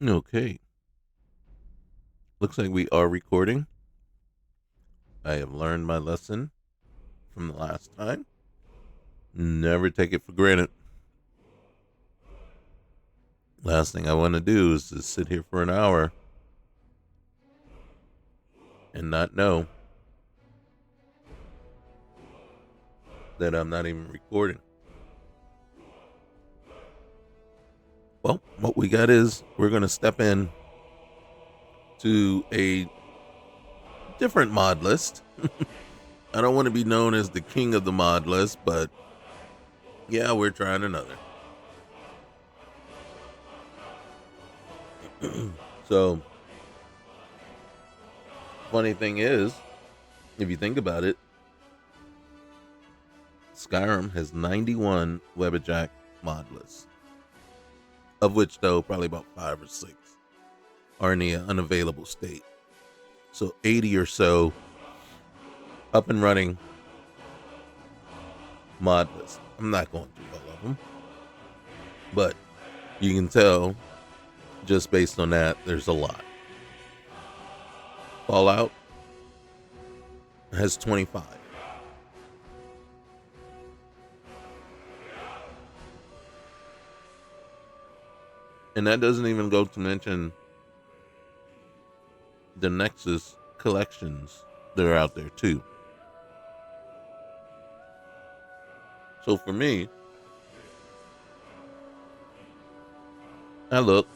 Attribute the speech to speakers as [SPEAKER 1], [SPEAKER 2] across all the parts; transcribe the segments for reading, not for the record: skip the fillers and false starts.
[SPEAKER 1] Okay. Looks like we are recording. I have learned my lesson from the last time. Never take it for granted. Last thing I want to do is just sit here for an hour and not know that I'm not even recording. Well, what we got is we're going to step in to a different mod list. I don't want to be known as the king of the mod list, but yeah, we're trying another. So, funny thing is, if you think about it, Skyrim has 91 Wabbajack mod lists, of which, though, probably about 5 or 6 are in the unavailable state. So 80 or so up and running mod lists. I'm not going through all of them, but you can tell just based on that, there's a lot. Fallout has 25. And that doesn't even go to mention the Nexus collections that are out there too. So for me, I look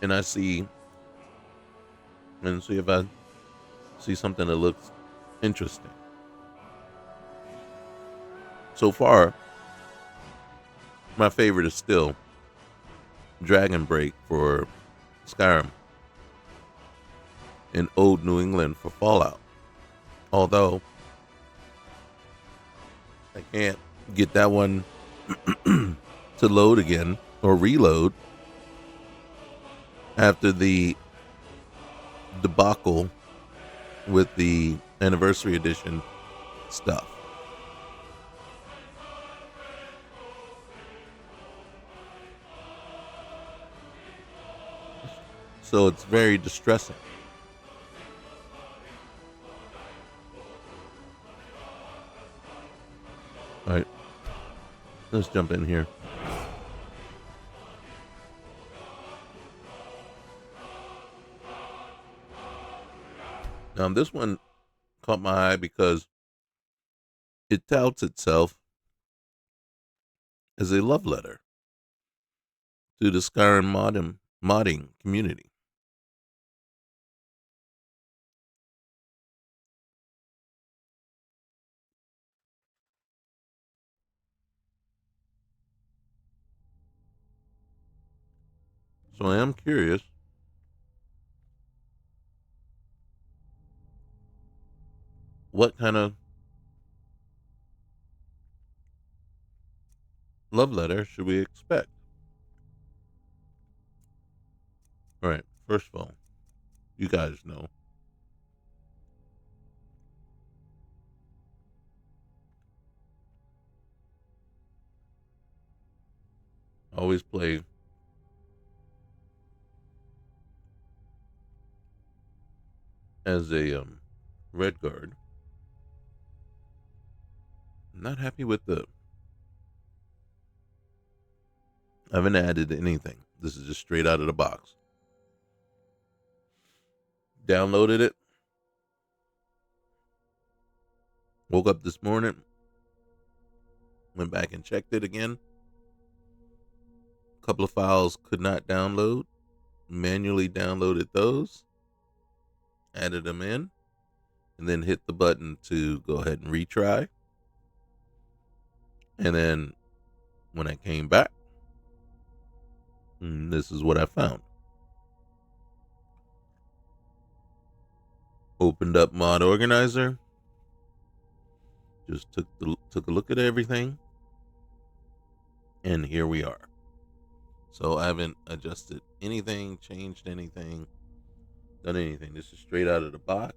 [SPEAKER 1] and I see and see if I see something that looks interesting. So far, my favorite is still Dragon Break for Skyrim and Old New England for Fallout. Although I can't get that one to load again or reload after the debacle with the anniversary edition stuff. So it's very distressing. All right, let's jump in here. This one caught my eye because it touts itself as a love letter to the Skyrim modding community. So I am curious what kind of love letter should we expect? All right, first of all, you guys know I always play as a red guard. I'm not happy with the. I haven't added anything. This is just straight out of the box. Downloaded it. Woke up this morning. Went back and checked it again. A couple of files could not download. Manually downloaded those. Added them in. And then hit the button to go ahead and retry. And then when I came back, this is what I found. Opened up Mod Organizer. Just took a look at everything. And here we are. So I haven't adjusted anything, changed anything, done anything. This is straight out of the box.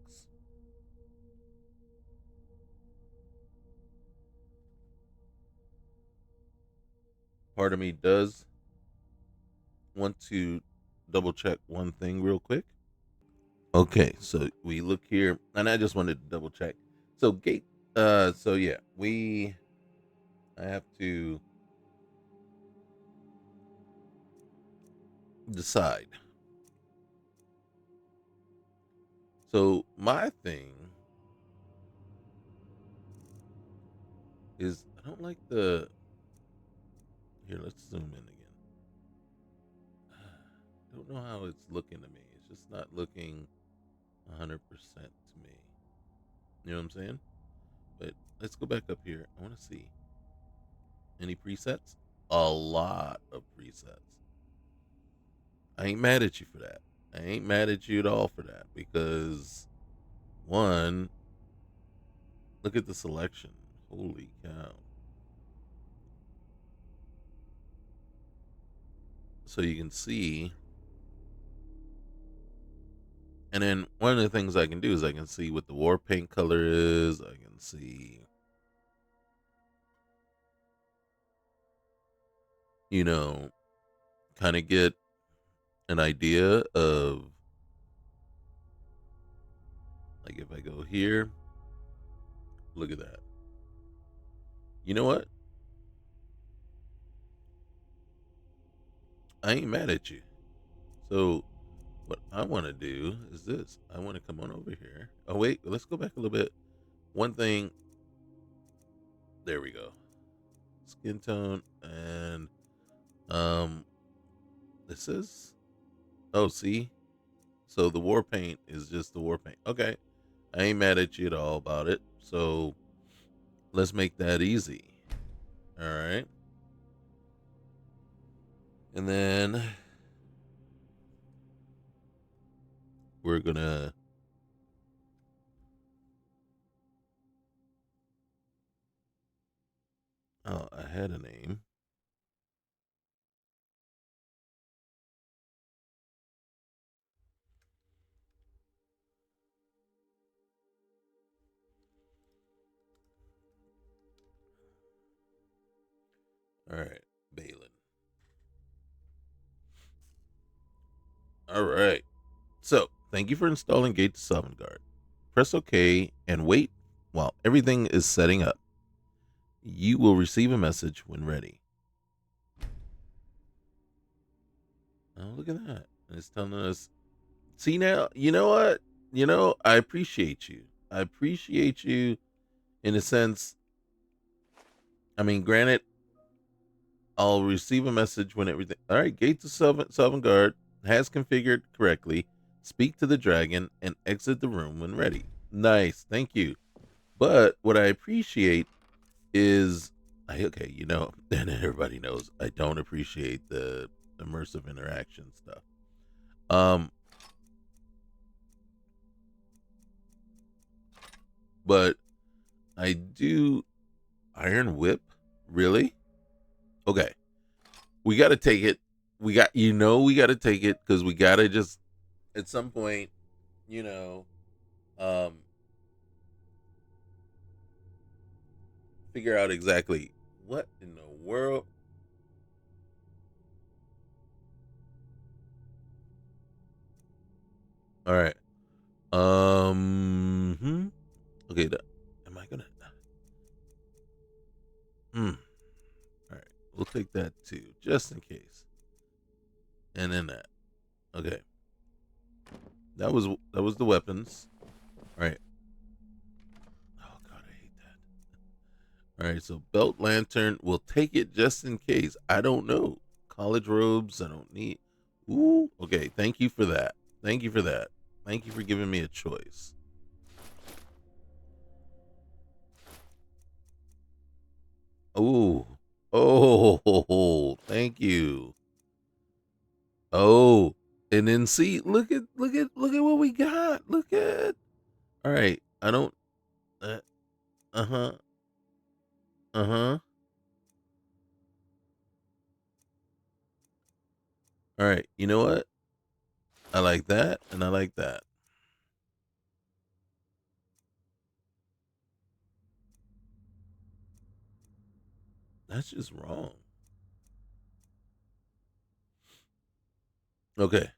[SPEAKER 1] Part of me does want to double check one thing real quick. Okay, so we look here, and I just wanted to double check. So gate. So yeah, I have to decide. So my thing is I don't like the. Here, let's zoom in again. I don't know how it's looking to me. It's just not looking 100% to me. You know what I'm saying? But let's go back up here. I want to see any presets. A lot of presets. I ain't mad at you for that. I ain't mad at you at all for that because one, look at the selection. Holy cow. So you can see, and then one of the things I can do is I can see what the war paint color is. I can see, you know, kind of get an idea of, like, if I go here, look at that. You know what? I ain't mad at you. So what I want to do is this. I want to come on over here. Oh wait, let's go back a little bit. One thing. There we go. Skin tone and um this is, oh, see? So the war paint is just the war paint. Okay. I ain't mad at you at all about it. So let's make that easy. All right. And then we're going to, oh, I had a name. All right. Balin. All right. So thank you for installing Gate to Sovngarde. Press OK and wait while everything is setting up. You will receive a message when ready. Oh, look at that. It's telling us. See now, you know what? I appreciate you. I appreciate you in a sense. I mean, granted, I'll receive a message when everything. All right, Gate to Sovngarde has configured correctly. Speak to the dragon and exit the room when ready. Nice, thank you. But what I appreciate is, okay, and everybody knows I don't appreciate the immersive interaction stuff. Um, but I do. Iron Whip, really? Okay, we got to take it. We got to take it because we got to just at some point, you know, um, figure out exactly what in the world. All right. Okay. Am I gonna? Hmm. All right. We'll take that too, just in case. And then that. Okay. That was the weapons. All right. Oh God, I hate that. All right. So belt lantern. We'll take it just in case. I don't know. College robes. I don't need. Ooh. Okay. Thank you for that. Thank you for that. Thank you for giving me a choice. Oh, oh, thank you. Oh, and then see, look at what we got. Look at. All right, I don't. Uh huh. Uh huh. All right, you know what? I like that, and I like that. That's just wrong. Okay.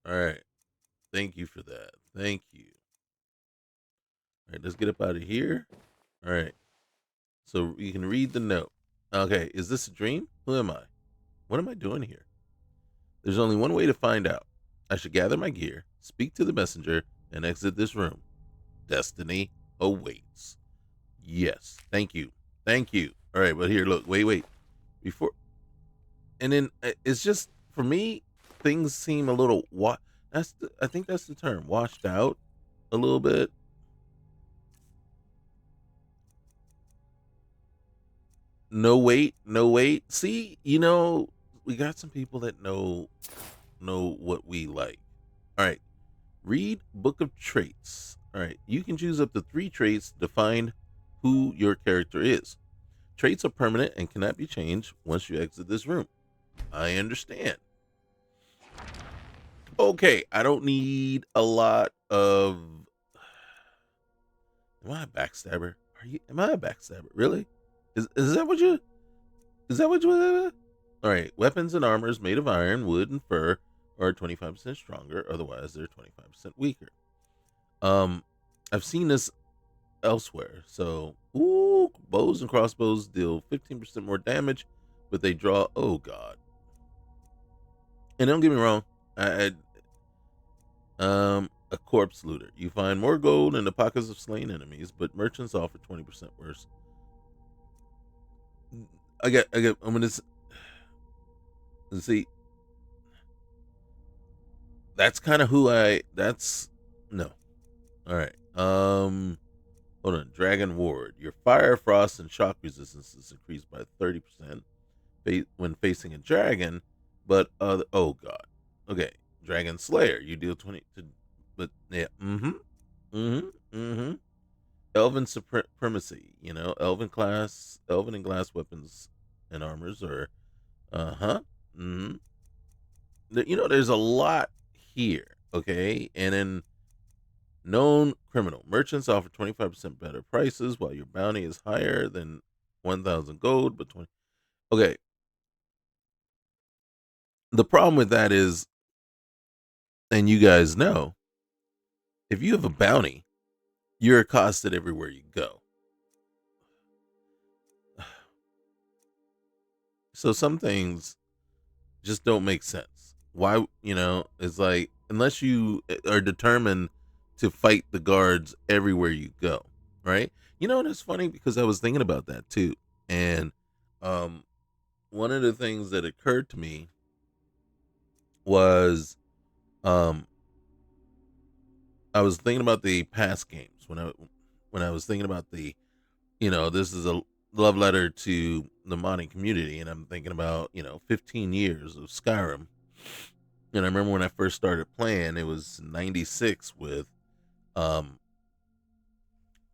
[SPEAKER 1] All right. Thank you for that. Thank you. All right, let's get up out of here. All right. So you can read the note. Okay, is this a dream? Who am I? What am I doing here? There's only one way to find out. I should gather my gear, speak to the messenger, and exit this room. Destiny awaits. Yes. Thank you. Thank you. All right, but here, look, wait. Before, and then it's just for me, things seem a little I think that's the term, washed out a little bit. No wait, no wait. See, we got some people that know what we like. All right. Read Book of Traits. All right. You can choose up to 3 traits to define who your character is. Traits are permanent and cannot be changed once you exit this room. I understand. Okay, I don't need a lot of. Am I a backstabber? Am I a backstabber? Really? Is that what you? Is that what you? All right. Weapons and armors made of iron, wood, and fur are 25% stronger. Otherwise, they're 25% weaker. I've seen this elsewhere. So, bows and crossbows deal 15% more damage, but they draw. Oh God! And don't get me wrong, a corpse looter. You find more gold in the pockets of slain enemies, but merchants offer 20% worse. I'm gonna see. That's kind of that's no. All right. Hold on. Dragon Ward. Your fire, frost, and shock resistance is increased by 30% when facing a dragon, but oh God. Okay. Dragon Slayer. You deal 20 to, but yeah. Elven supremacy. Elven and glass weapons and armors are. Mm-hmm. There's a lot here. Okay, and then known criminal merchants offer 25% better prices, while your bounty is higher than 1,000 gold, but 20. Okay, the problem with that is, and you guys know, if you have a bounty, you're accosted everywhere you go. So some things just don't make sense. Why, it's like, unless you are determined to fight the guards everywhere you go, right? And it's funny because I was thinking about that too. And um one of the things that occurred to me was um I was thinking about the past games when I was thinking about this is a love letter to the modding community, and I'm thinking about 15 years of Skyrim. And I remember when I first started playing, it was '96 with um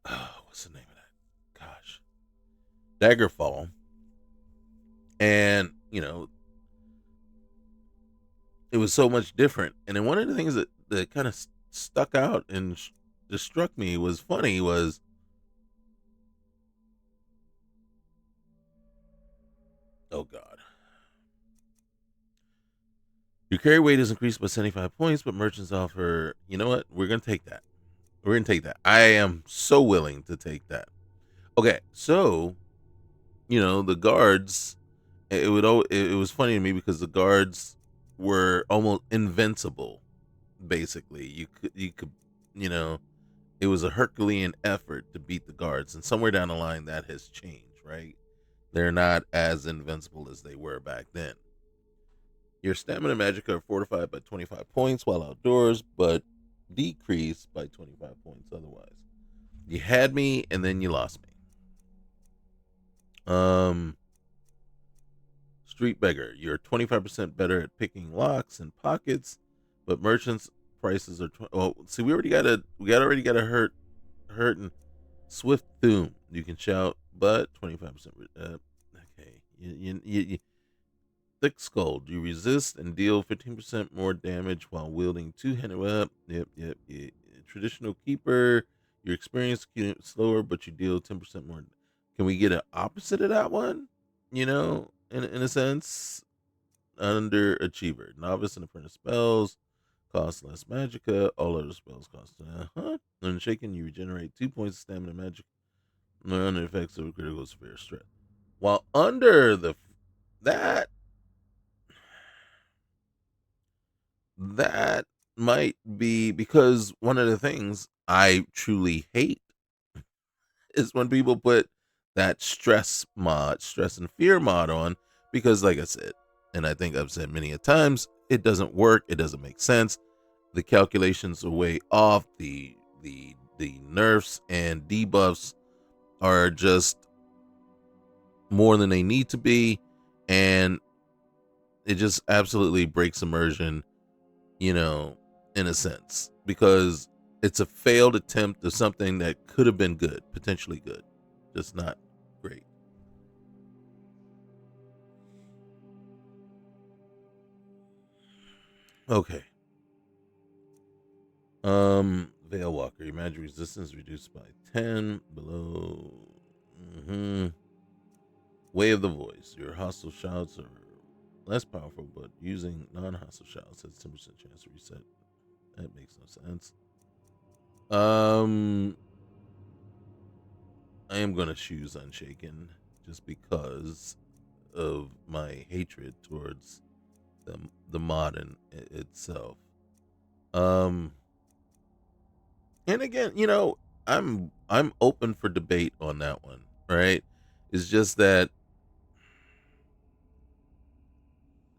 [SPEAKER 1] what's the name of that? Gosh, Daggerfall, and it was so much different. And then one of the things that kind of stuck out and just struck me was funny was, oh God, your carry weight is increased by 75 points, but merchants offer. You know what? We're gonna take that. We're gonna take that. I am so willing to take that. Okay, so the guards. It was funny to me because the guards were almost invincible. Basically, you could you know it was a Herculean effort to beat the guards, and somewhere down the line that has changed, right? They're not as invincible as they were back then. Your stamina and magic are fortified by 25 points while outdoors, but decreased by 25 points otherwise. You had me, and then you lost me. Um, Street beggar. You're 25% better at picking locks and pockets, but merchants' prices are. Oh, see, already got a hurt and swift doom. You can shout, but 25%. Okay, you thick skull. You resist and deal 15% more damage while wielding two-handed weapon. Yep. Traditional keeper. Your experience slower, but you deal 10% more. Can we get an opposite of that one? In a sense, underachiever, novice and apprentice spells, cost less magicka. All other spells cost. When shaken, you regenerate 2 points of stamina magic. None effects of critical severe stress. While under the that that might be because one of the things I truly hate is when people put that stress and fear mod on because, like I said, and I think I've said many a times, it doesn't work. It doesn't make sense. The calculations are way off. The nerfs and debuffs are just more than they need to be, and it just absolutely breaks immersion, you know, in a sense, because it's a failed attempt of something that could have been good, potentially good, just not great. Okay. Veil Walker, your magic resistance reduced by 10 below. Way of the voice. Your hostile shouts are less powerful, but using non-hostile shouts has 10% chance to reset. That makes no sense. I am gonna choose Unshaken just because of my hatred towards the mod itself. Um, and again, I'm open for debate on that one. Right? It's just that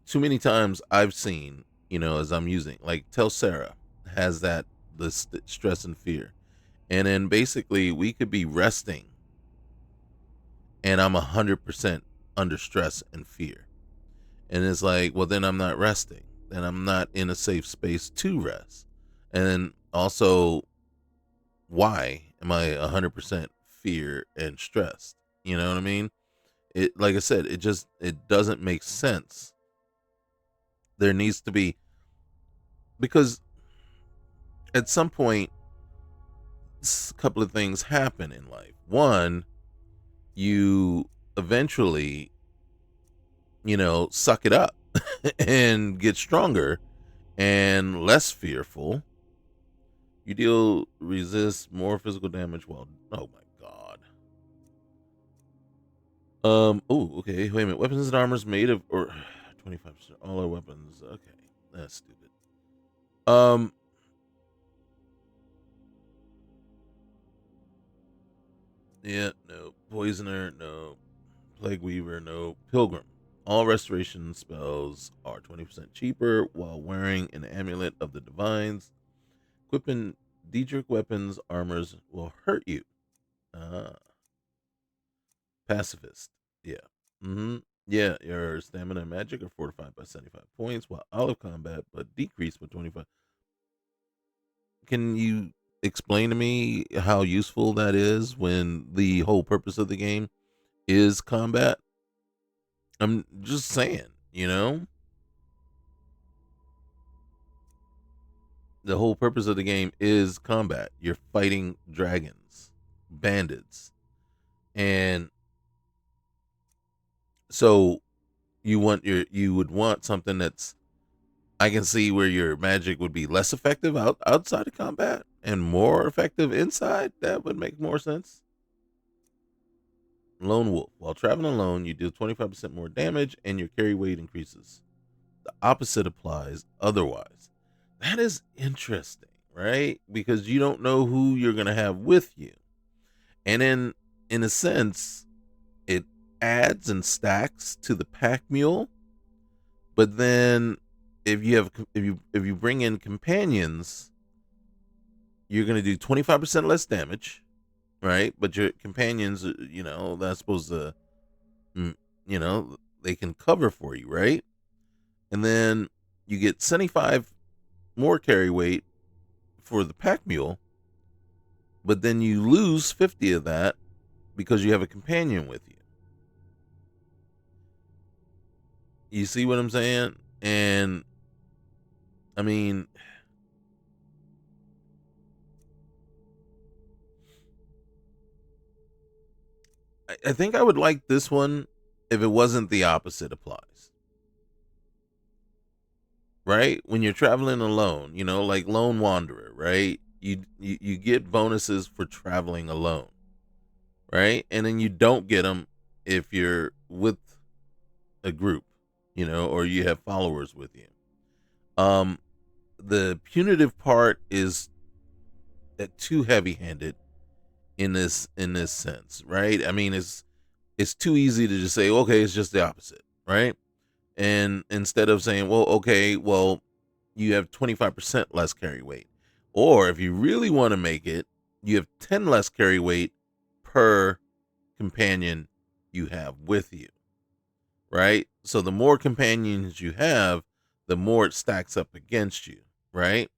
[SPEAKER 1] too many times I've seen, as I'm using, like Tell Sarah has that the stress and fear, and then basically we could be resting, and I'm 100% under stress and fear. And it's like, well, then I'm not resting. Then I'm not in a safe space to rest. And then also, why am I 100% fear and stressed? You know what I mean? It, like I said, it doesn't make sense. There needs to be, because at some point, a couple of things happen in life. One, you eventually, suck it up and get stronger and less fearful. You deal resist more physical damage while, oh my god. Oh, okay. Wait a minute. Weapons and armors made of or 25% all our weapons. Okay. That's stupid. Um yeah, no. Poisoner, no. Plague Weaver, no. Pilgrim. All restoration spells are 20% cheaper while wearing an amulet of the divines. Equipping Diedrich weapons armors will hurt you. Ah. Pacifist. Yeah. Mm-hmm. Yeah, your stamina and magic are fortified by 75 points, while out of combat, but decreased by 25. Can you explain to me how useful that is when the whole purpose of the game is combat? I'm just saying, the whole purpose of the game is combat. You're fighting dragons, bandits, and so you would want something that's, I can see where your magic would be less effective outside of combat and more effective inside. That would make more sense. Lone wolf. While traveling alone, you deal 25% more damage and your carry weight increases. The opposite applies otherwise. That is interesting, right? Because you don't know who you're going to have with you. And in a sense, it adds and stacks to the pack mule. But then if you bring in companions, you're going to do 25% less damage, right? But your companions, that's supposed to, mm, they can cover for you, right? And then you get 75 more carry weight for the pack mule, but then you lose 50 of that because you have a companion with you. You see what I'm saying? And I mean, I think I would like this one if it wasn't the opposite applies. right? When you're traveling alone, like lone wanderer, right? You get bonuses for traveling alone, right? And then you don't get them if you're with a group, or you have followers with you. Um, the punitive part is too heavy-handed in this sense, right? I mean, it's too easy to just say, okay, it's just the opposite, right? And instead of saying, well, okay, well, you have 25% less carry weight. Or if you really want to make it, you have 10 less carry weight per companion you have with you, right? So the more companions you have, the more it stacks up against you, right?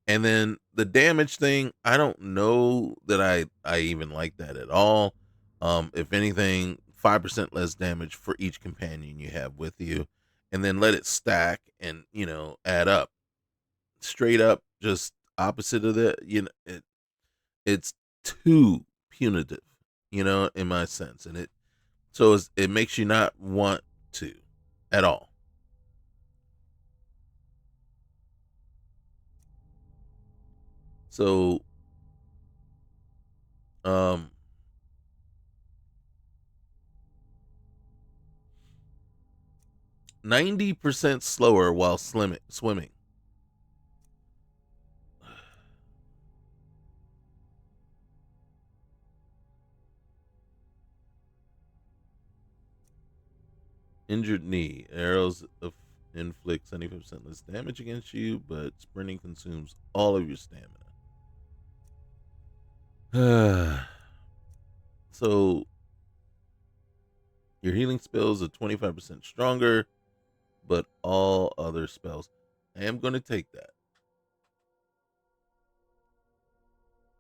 [SPEAKER 1] And then the damage thing, I don't know that I even like that at all. If anything, 5% less damage for each companion you have with you, and then let it stack and add up. Straight up, just opposite of that. It's too punitive, in my sense, and it makes you not want to at all. So, um, 90% slower while swimming. Injured knee. Arrows inflict 75% less damage against you, but sprinting consumes all of your stamina. So your healing spells are 25% stronger, but all other spells. I am going to take that.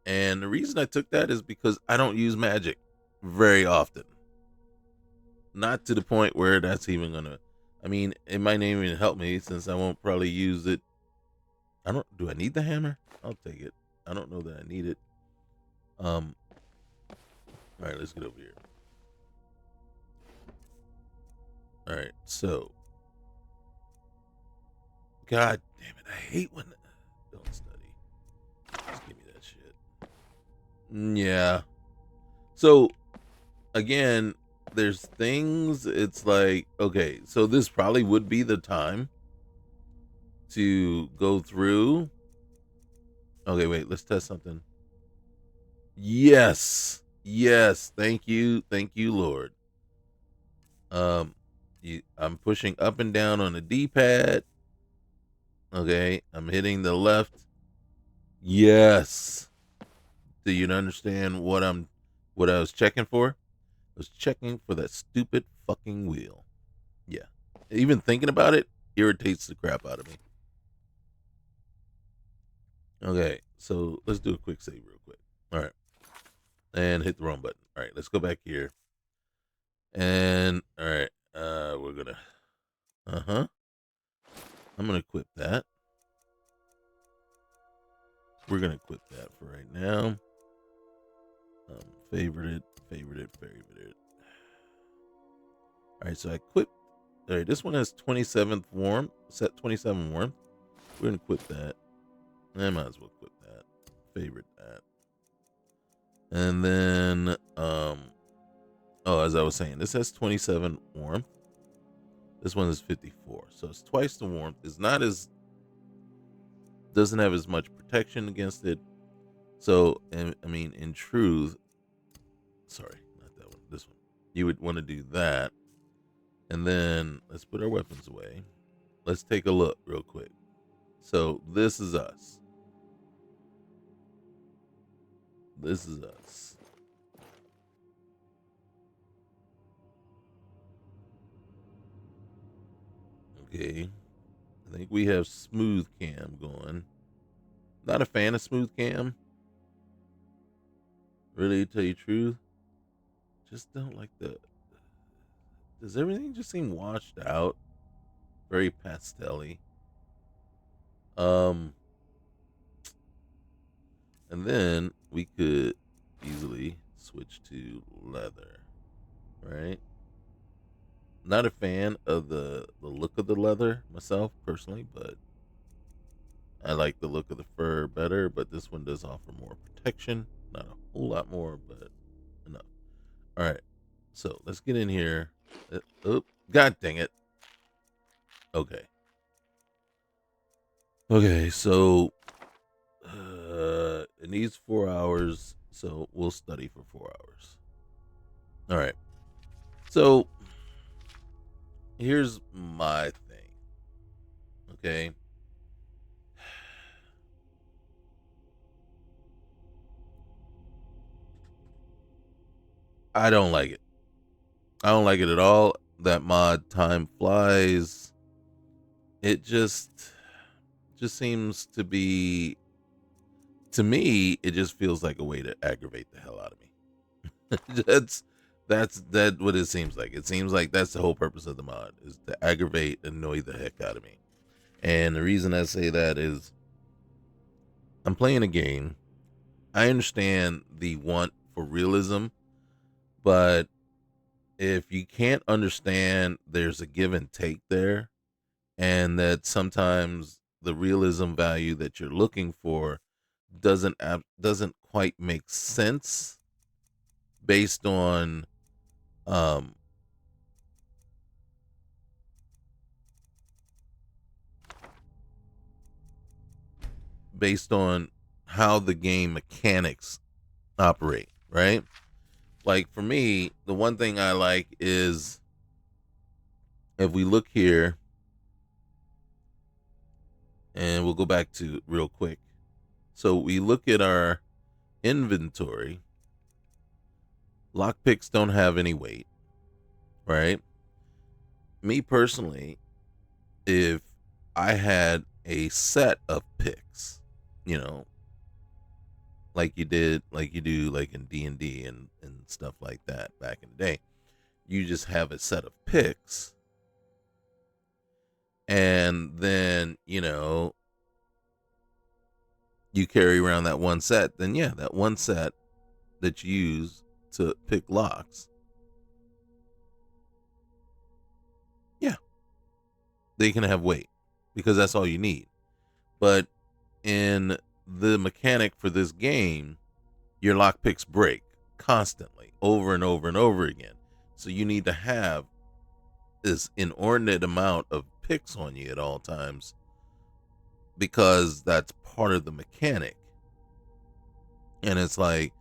[SPEAKER 1] And the reason I took that is because I don't use magic very often. Not to the point where that's even going to. I mean, it might not even help me since I won't probably use it. I don't. Do I need the hammer? I'll take it. I don't know that I need it. Um. All right, let's get over here. All right, so God damn it, I hate when don't study. Just give me that shit. Yeah. So again, there's things. It's like okay, so this probably would be the time to go through. Okay, wait, let's test something. Yes, yes. Thank you, Lord. Um, I'm pushing up and down on the D-pad. Okay, I'm hitting the left. Yes. Do you understand what I was checking for? I was checking for that stupid fucking wheel. Yeah. Even thinking about it irritates the crap out of me. Okay, so let's do a quick save real quick. All right. And hit the wrong button. All right, let's go back here. And all right, we're gonna uh-huh. I'm gonna equip that. We're gonna equip that for right now. Favorite it, favorite it, favorite it. All right, so I equipped. All right, this one has 27th warmth, set 27 warmth. We're gonna equip that. I might as well equip that. Favorite that. And then, oh, as I was saying, this has 27 warmth. This one is 54, so it's twice the warmth. It's not as doesn't have as much protection against it. So, I mean, in truth, sorry, not that one. This one. You would want to do that, and then let's put our weapons away. Let's take a look real quick. So this is us. This is us. Okay. I think we have smooth cam going. Not a fan of smooth cam. Really, to tell you the truth, just don't like the. Does everything just seem washed out? Very pastelly. Um, and then we could easily switch to leather, right? Not a fan of the look of the leather myself personally, but I like the look of the fur better, but this one does offer more protection. Not a whole lot more, but enough. All right. So let's get in here. Oh, God dang it. Okay. Okay, so it needs 4 hours, so we'll study for 4 hours. All right. So here's my thing. Okay. I don't like it. I don't like it at all. That mod time flies. It just seems to be, to me, it just feels like a way to aggravate the hell out of me. That's what it seems like. It seems like that's the whole purpose of the mod, is to aggravate, annoy the heck out of me. And the reason I say that is I'm playing a game. I understand the want for realism, but if you can't understand there's a give and take there, and that sometimes the realism value that you're looking for doesn't quite make sense based on um based on how the game mechanics operate, right? Like for me, the one thing I like is, if we look here, and we'll go back to it real quick. So we look at our inventory. Lockpicks don't have any weight, right? Me personally, if I had a set of picks, you know, like you do, like in D&D and stuff like that back in the day, you just have a set of picks, and then you carry around that one set. Then yeah, that one set that you use to pick locks, yeah, they can have weight because that's all you need. But in the mechanic for this game, your lockpicks break constantly, over and over and over again. So you need to have this inordinate amount of picks on you at all times, because that's part of the mechanic. And it's like,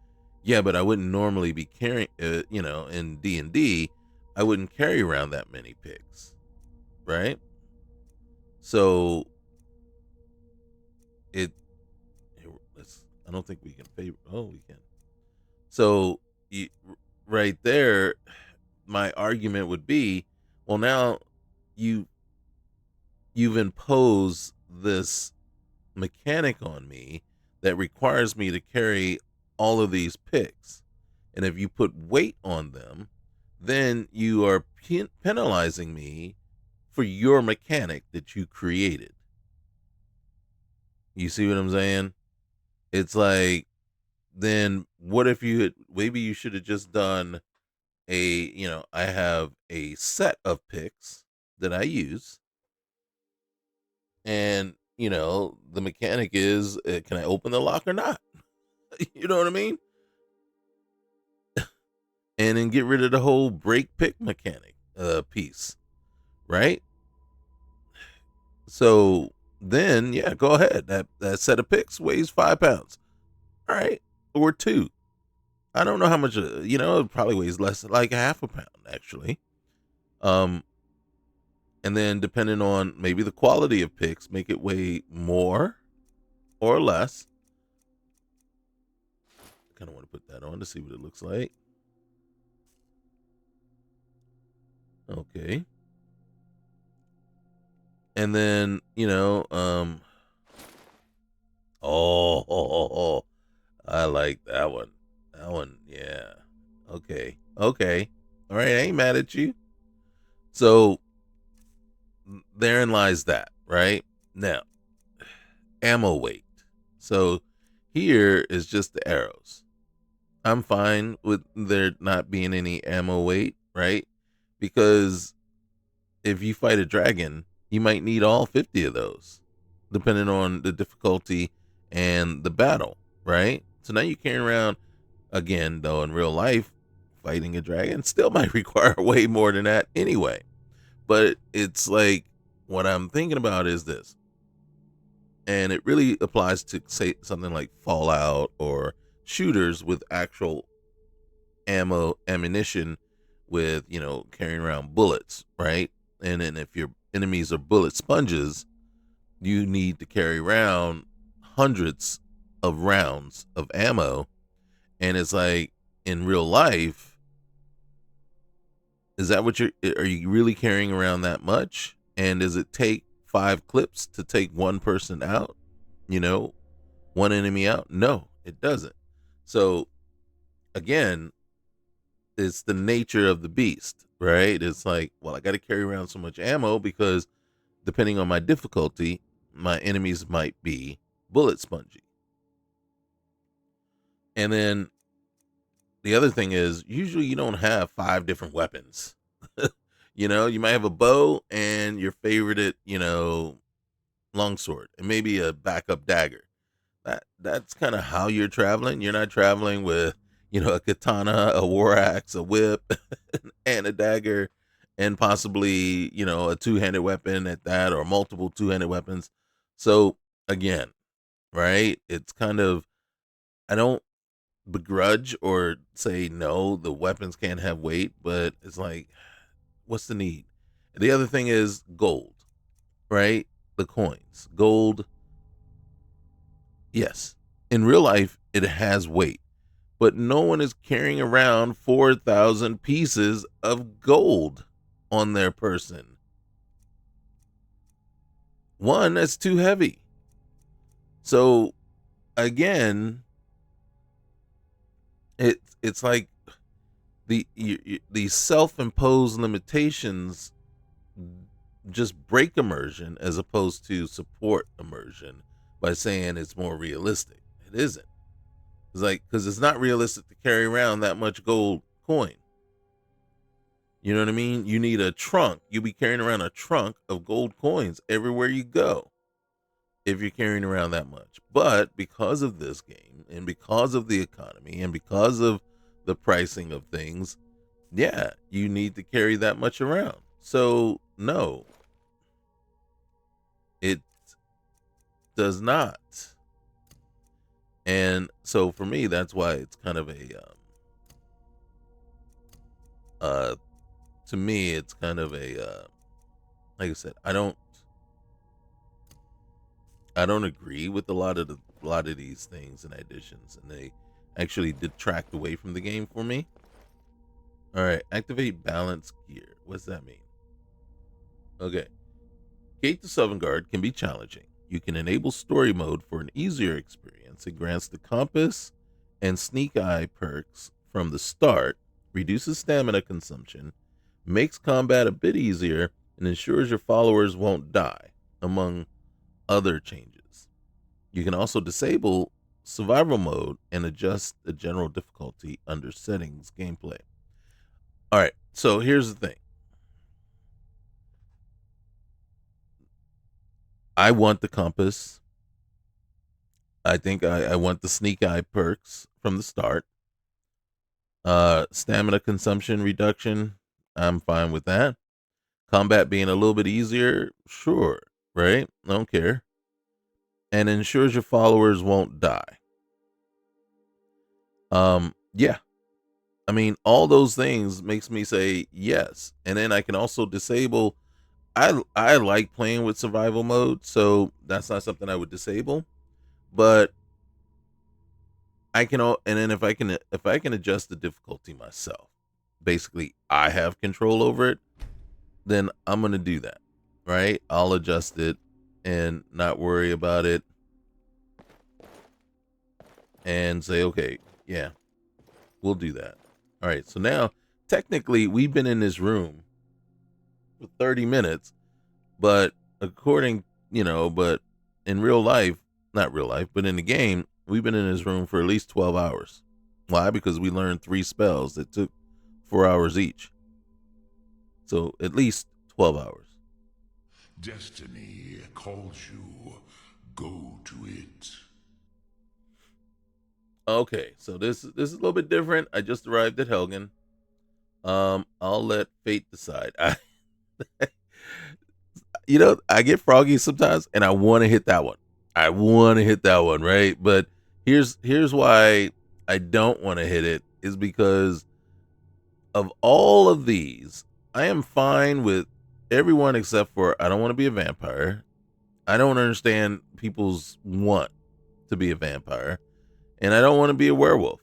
[SPEAKER 1] yeah, but I wouldn't normally be carrying, in D&D, I wouldn't carry around that many picks, right? So it, I don't think we can favor. Oh, we can. So you, right there, my argument would be, well, now you you've imposed this mechanic on me that requires me to carry all of these picks. And if you put weight on them, then you are penalizing me for your mechanic that you created. You see what I'm saying? It's like, then what if maybe you should have just done I have a set of picks that I use, and the mechanic is, can I open the lock or not? You know what I mean? And then get rid of the whole break pick mechanic piece, right? So then, yeah, go ahead. That set of picks weighs 5 pounds, all right, or two. I don't know how much. It probably weighs less, like a half a pound actually. Um, and then depending on maybe the quality of picks, make it weigh more or less. I kind of want to put that on to see what it looks like. Okay. And then, oh, I like that one. That one, yeah. Okay. Okay. All right, I ain't mad at you. So therein lies that, right? Now, ammo weight. So here is just the arrows. I'm fine with there not being any ammo weight, right? Because if you fight a dragon, you might need all 50 of those. depending on the difficulty and the battle, right? So now you're carrying around, again, though, in real life, fighting a dragon still might require way more than that anyway. But it's like, what I'm thinking about is this, and it really applies to, say, something like Fallout or shooters with actual ammunition, with, carrying around bullets, right? And then if your enemies are bullet sponges, you need to carry around hundreds of rounds of ammo. And it's like, in real life, is that what are you really carrying around that much? And does it take 5 clips to take one person out? One enemy out? No, it doesn't. So again, it's the nature of the beast, right? It's like, well, I got to carry around so much ammo because depending on my difficulty, my enemies might be bullet spongy. And then the other thing is, usually you don't have 5 different weapons. You might have a bow and your favorite, longsword, and maybe a backup dagger. That's kind of how you're traveling. You're not traveling with, a katana, a war axe, a whip, and a dagger, and possibly, a two-handed weapon at that, or multiple two-handed weapons. So again, right? It's kind of, I don't begrudge or say no, the weapons can't have weight, but it's like, what's the need? The other thing is gold, right? The coins, gold. Yes, in real life, it has weight, but no one is carrying around 4,000 pieces of gold on their person. One, that's too heavy. So again, it's like the self-imposed limitations just break immersion as opposed to support immersion by saying it's more realistic. It isn't. It's like, because it's not realistic to carry around that much gold coin. You know what I mean? You need a trunk. You'll be carrying around a trunk of gold coins everywhere you go if you're carrying around that much. But because of this game, and because of the economy, and because of the pricing of things, yeah, you need to carry that much around. So no, it does not. And so for me, that's why it's kind of to me, it's kind of like I said, I don't agree with a lot of these things and additions, and they actually detract away from the game for me. All right, activate balance gear. What's that mean? Okay, Gate to Sovngarde can be challenging. You can enable story mode for an easier experience. It grants the compass and sneak eye perks from the start, reduces stamina consumption, makes combat a bit easier, and ensures your followers won't die, among other changes. You can also disable survival mode and adjust the general difficulty under settings gameplay. All right, so here's the thing. I want the compass. I think I want the sneak eye perks from the start. Stamina consumption reduction, I'm fine with that. Combat being a little bit easier, sure, right? I don't care. And ensures your followers won't die. Yeah. I mean, all those things makes me say yes. And then I can also disable. I like playing with survival mode, so that's not something I would disable. But I can, and then if I can adjust the difficulty myself, basically I have control over it, then I'm gonna do that, right? I'll adjust it and not worry about it, and say, okay, yeah, we'll do that. All right, so now technically we've been in this room for 30 minutes, but but in real life, not real life, but in the game, we've been in this room for at least 12 hours. Why? Because we learned 3 spells that took 4 hours each. So at least 12 hours.
[SPEAKER 2] Destiny calls you
[SPEAKER 1] Okay, so this is a little bit different. I just arrived at Helgen. I'll let fate decide. I get froggy sometimes, and I want to hit that one. I want to hit that one, right? But here's why I don't want to hit it is because of all of these, I am fine with everyone except for I don't want to be a vampire. I don't understand people's want to be a vampire, and I don't want to be a werewolf.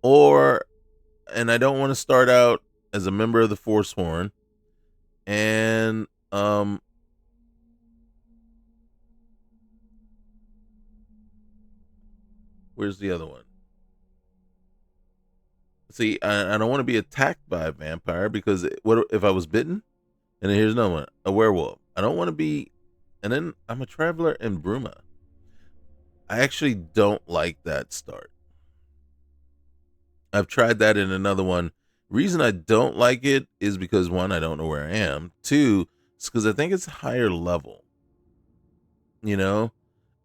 [SPEAKER 1] Or and I don't want to start out as a member of the Forsworn. And where's the other one? See, I don't want to be attacked by a vampire because what if I was bitten? And then here's another one, a werewolf. I don't want to be, and then I'm a traveler in Bruma. I actually don't like that start. I've tried that in another one. Reason I don't like it is because one, I don't know where I am. Two, it's because I think it's higher level, you know?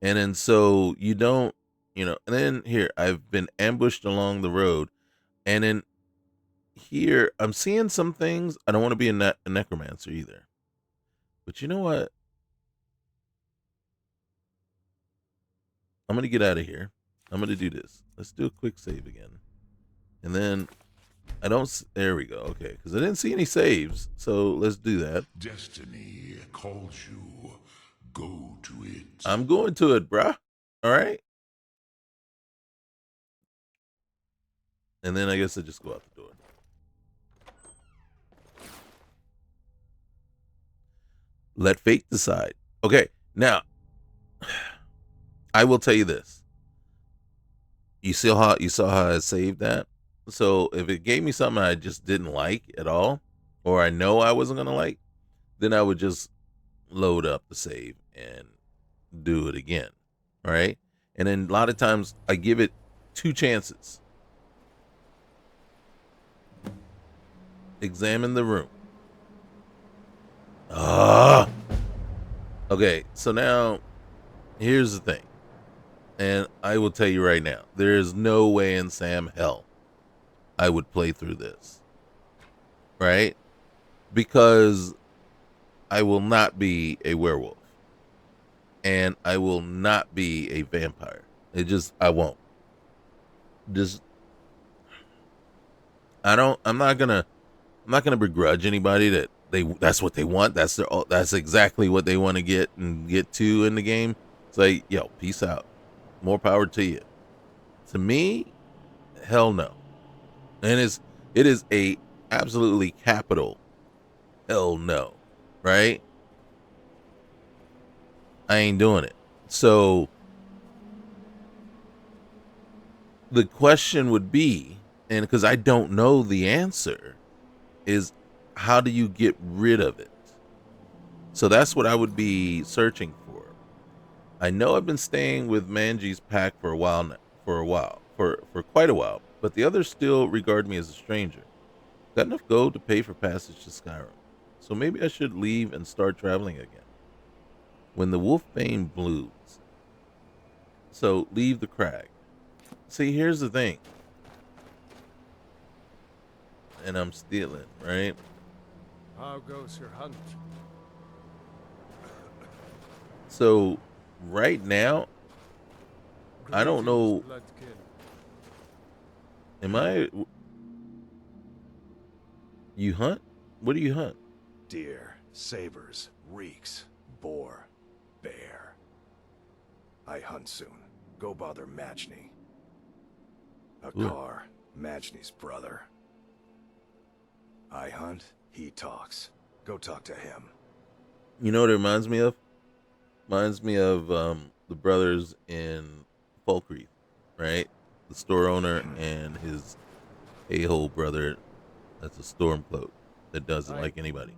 [SPEAKER 1] And then so you don't, and then here, I've been ambushed along the road. And then here, I'm seeing some things. I don't want to be a necromancer either. But you know what? I'm going to get out of here. I'm going to do this. Let's do a quick save again. And then I don't. There we go. Okay. Because I didn't see any saves. So let's do that.
[SPEAKER 2] Destiny calls you. Go to it.
[SPEAKER 1] I'm going to it, bruh. All right. And then I guess I just go out the door. Let fate decide. Okay. Now, I will tell you this. You saw how I saved that. So if it gave me something I just didn't like at all, or I know I wasn't gonna like, then I would just load up the save and do it again. All right. And then a lot of times I give it two chances. Examine the room. Ah. Okay. So now here's the thing. And I will tell you right now, there is no way in Sam hell I would play through this. Right? Because I will not be a werewolf. And I will not be a vampire. I won't. Just I'm not gonna begrudge anybody that that's what they want. That's exactly what they want to get to in the game. It's like, yo, peace out. More power to you. To me, hell no. And it is a absolutely capital hell no. Right? I ain't doing it. So the question would be, and because I don't know the answer, is how do you get rid of it? So that's what I would be searching for. I know I've been staying with Manji's pack for a while now, for quite a while, but the others still regard me as a stranger. Got enough gold to pay for passage to Skyrim, so maybe I should leave and start traveling again. When the wolfbane blooms, so leave the crag. See, here's the thing, and I'm stealing, right?
[SPEAKER 3] How goes your hunt?
[SPEAKER 1] So right now, I don't
[SPEAKER 3] Greetings,
[SPEAKER 1] know.
[SPEAKER 3] bloodkin.
[SPEAKER 1] Am I? You hunt? What do you hunt?
[SPEAKER 4] Deer, sabers, reeks, boar, bear. I hunt soon. Go bother Majni.
[SPEAKER 1] Ooh.
[SPEAKER 4] Akar, Majni's brother. I hunt, he talks. Go talk to him.
[SPEAKER 1] You know what it reminds me of? Reminds me of the brothers in Falkreath, right? The store owner and his a-hole brother that's a stormcloak that doesn't
[SPEAKER 3] Aye.
[SPEAKER 1] like anybody.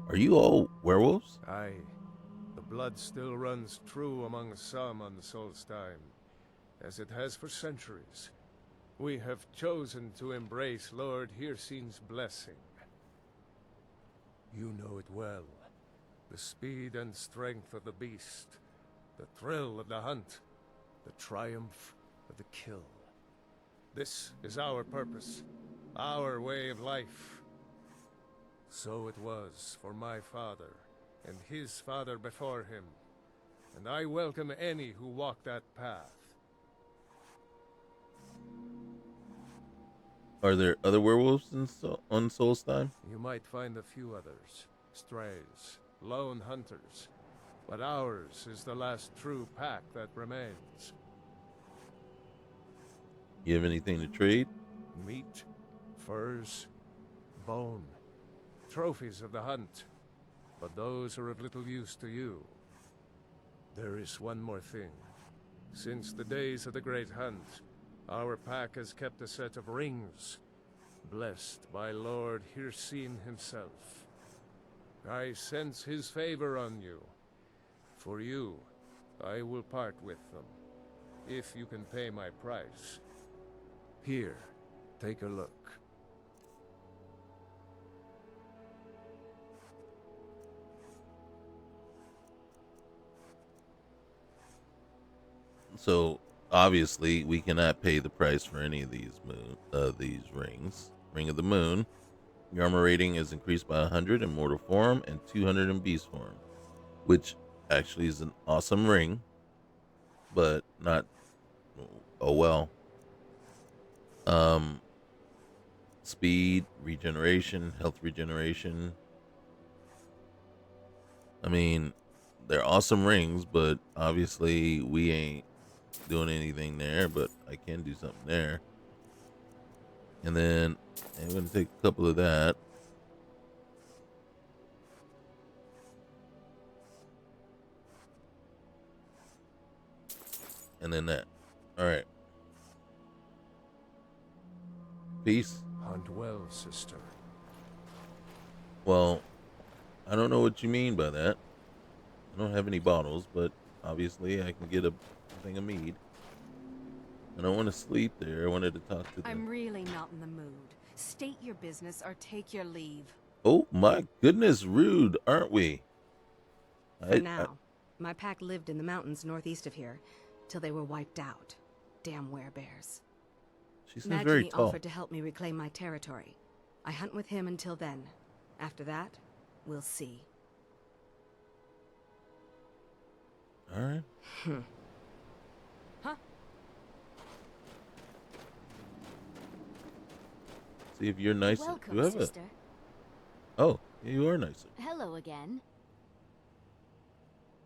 [SPEAKER 1] Are you all werewolves?
[SPEAKER 3] Aye. The blood still runs true among some on the Solstein, as it has for centuries. We have chosen to embrace Lord Hircine's blessing. You know it well. The speed and strength of the beast, the thrill of the hunt, the triumph, for the kill. This is our purpose, our way of life. So it was for my father, and his father before him, and I welcome any who walk that path.
[SPEAKER 1] Are there other werewolves on Solstheim?
[SPEAKER 3] You might find a few others, strays, lone hunters, but ours is the last true pack that remains.
[SPEAKER 1] You have anything to trade?
[SPEAKER 3] Meat, furs, bone, trophies of the hunt, but those are of little use to you. There is one more thing. Since the days of the Great Hunt, our pack has kept a set of rings, blessed by Lord Hircine himself. I sense his favor on you. For you, I will part with them, if you can pay my price. Here, take a look.
[SPEAKER 1] So obviously we cannot pay the price for any of these rings. Ring of the Moon. Your armor rating is increased by 100 in mortal form and 200 in beast form, which actually is an awesome ring, but not. Oh well. Speed, regeneration, health regeneration. I mean, they're awesome rings, but obviously we ain't doing anything there, but I can do something there. And then I'm going to take a couple of that. And then that. All right. Peace.
[SPEAKER 3] Hunt well, sister.
[SPEAKER 1] Well, I don't know what you mean by that. I don't have any bottles, but obviously I can get a thing of mead. I don't want to sleep there. I wanted to talk to them.
[SPEAKER 5] I'm really not in the mood. State your business or take your leave.
[SPEAKER 1] Oh my goodness, rude, aren't we?
[SPEAKER 5] For now. My pack lived in the mountains northeast of here, till they were wiped out. Damn werebears.
[SPEAKER 1] She seems very
[SPEAKER 5] Magini
[SPEAKER 1] tall.
[SPEAKER 5] offered to help me reclaim my territory. I hunt with him until then. After that, we'll see.
[SPEAKER 1] All right.
[SPEAKER 5] Huh?
[SPEAKER 1] See if you're nice.
[SPEAKER 6] Welcome,
[SPEAKER 1] Whoever.
[SPEAKER 6] sister.
[SPEAKER 1] Oh, yeah, you are nicer.
[SPEAKER 6] Hello again.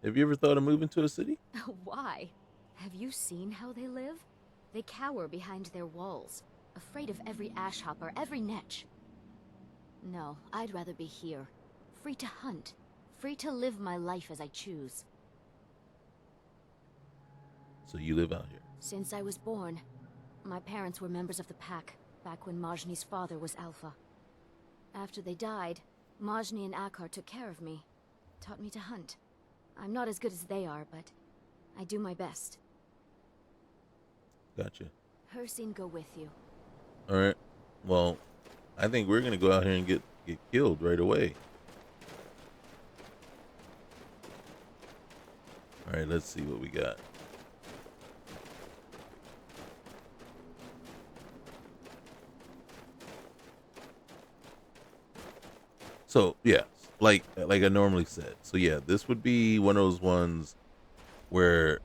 [SPEAKER 1] Have you ever thought of moving to a city?
[SPEAKER 6] Why? Have you seen how they live? They cower behind their walls, afraid of every ash hopper, every netch. No, I'd rather be here. Free to hunt. Free to live my life as I choose.
[SPEAKER 1] So you live out here.
[SPEAKER 6] Since I was born, my parents were members of the pack, back when Majni's father was Alpha. After they died, Majni and Akar took care of me, taught me to hunt. I'm not as good as they are, but I do my best.
[SPEAKER 1] Gotcha.
[SPEAKER 6] Hircine go with you.
[SPEAKER 1] All right. Well, I think we're gonna go out here and get killed right away. All right. Let's see what we got. So yeah, like I normally said. So yeah, this would be one of those ones where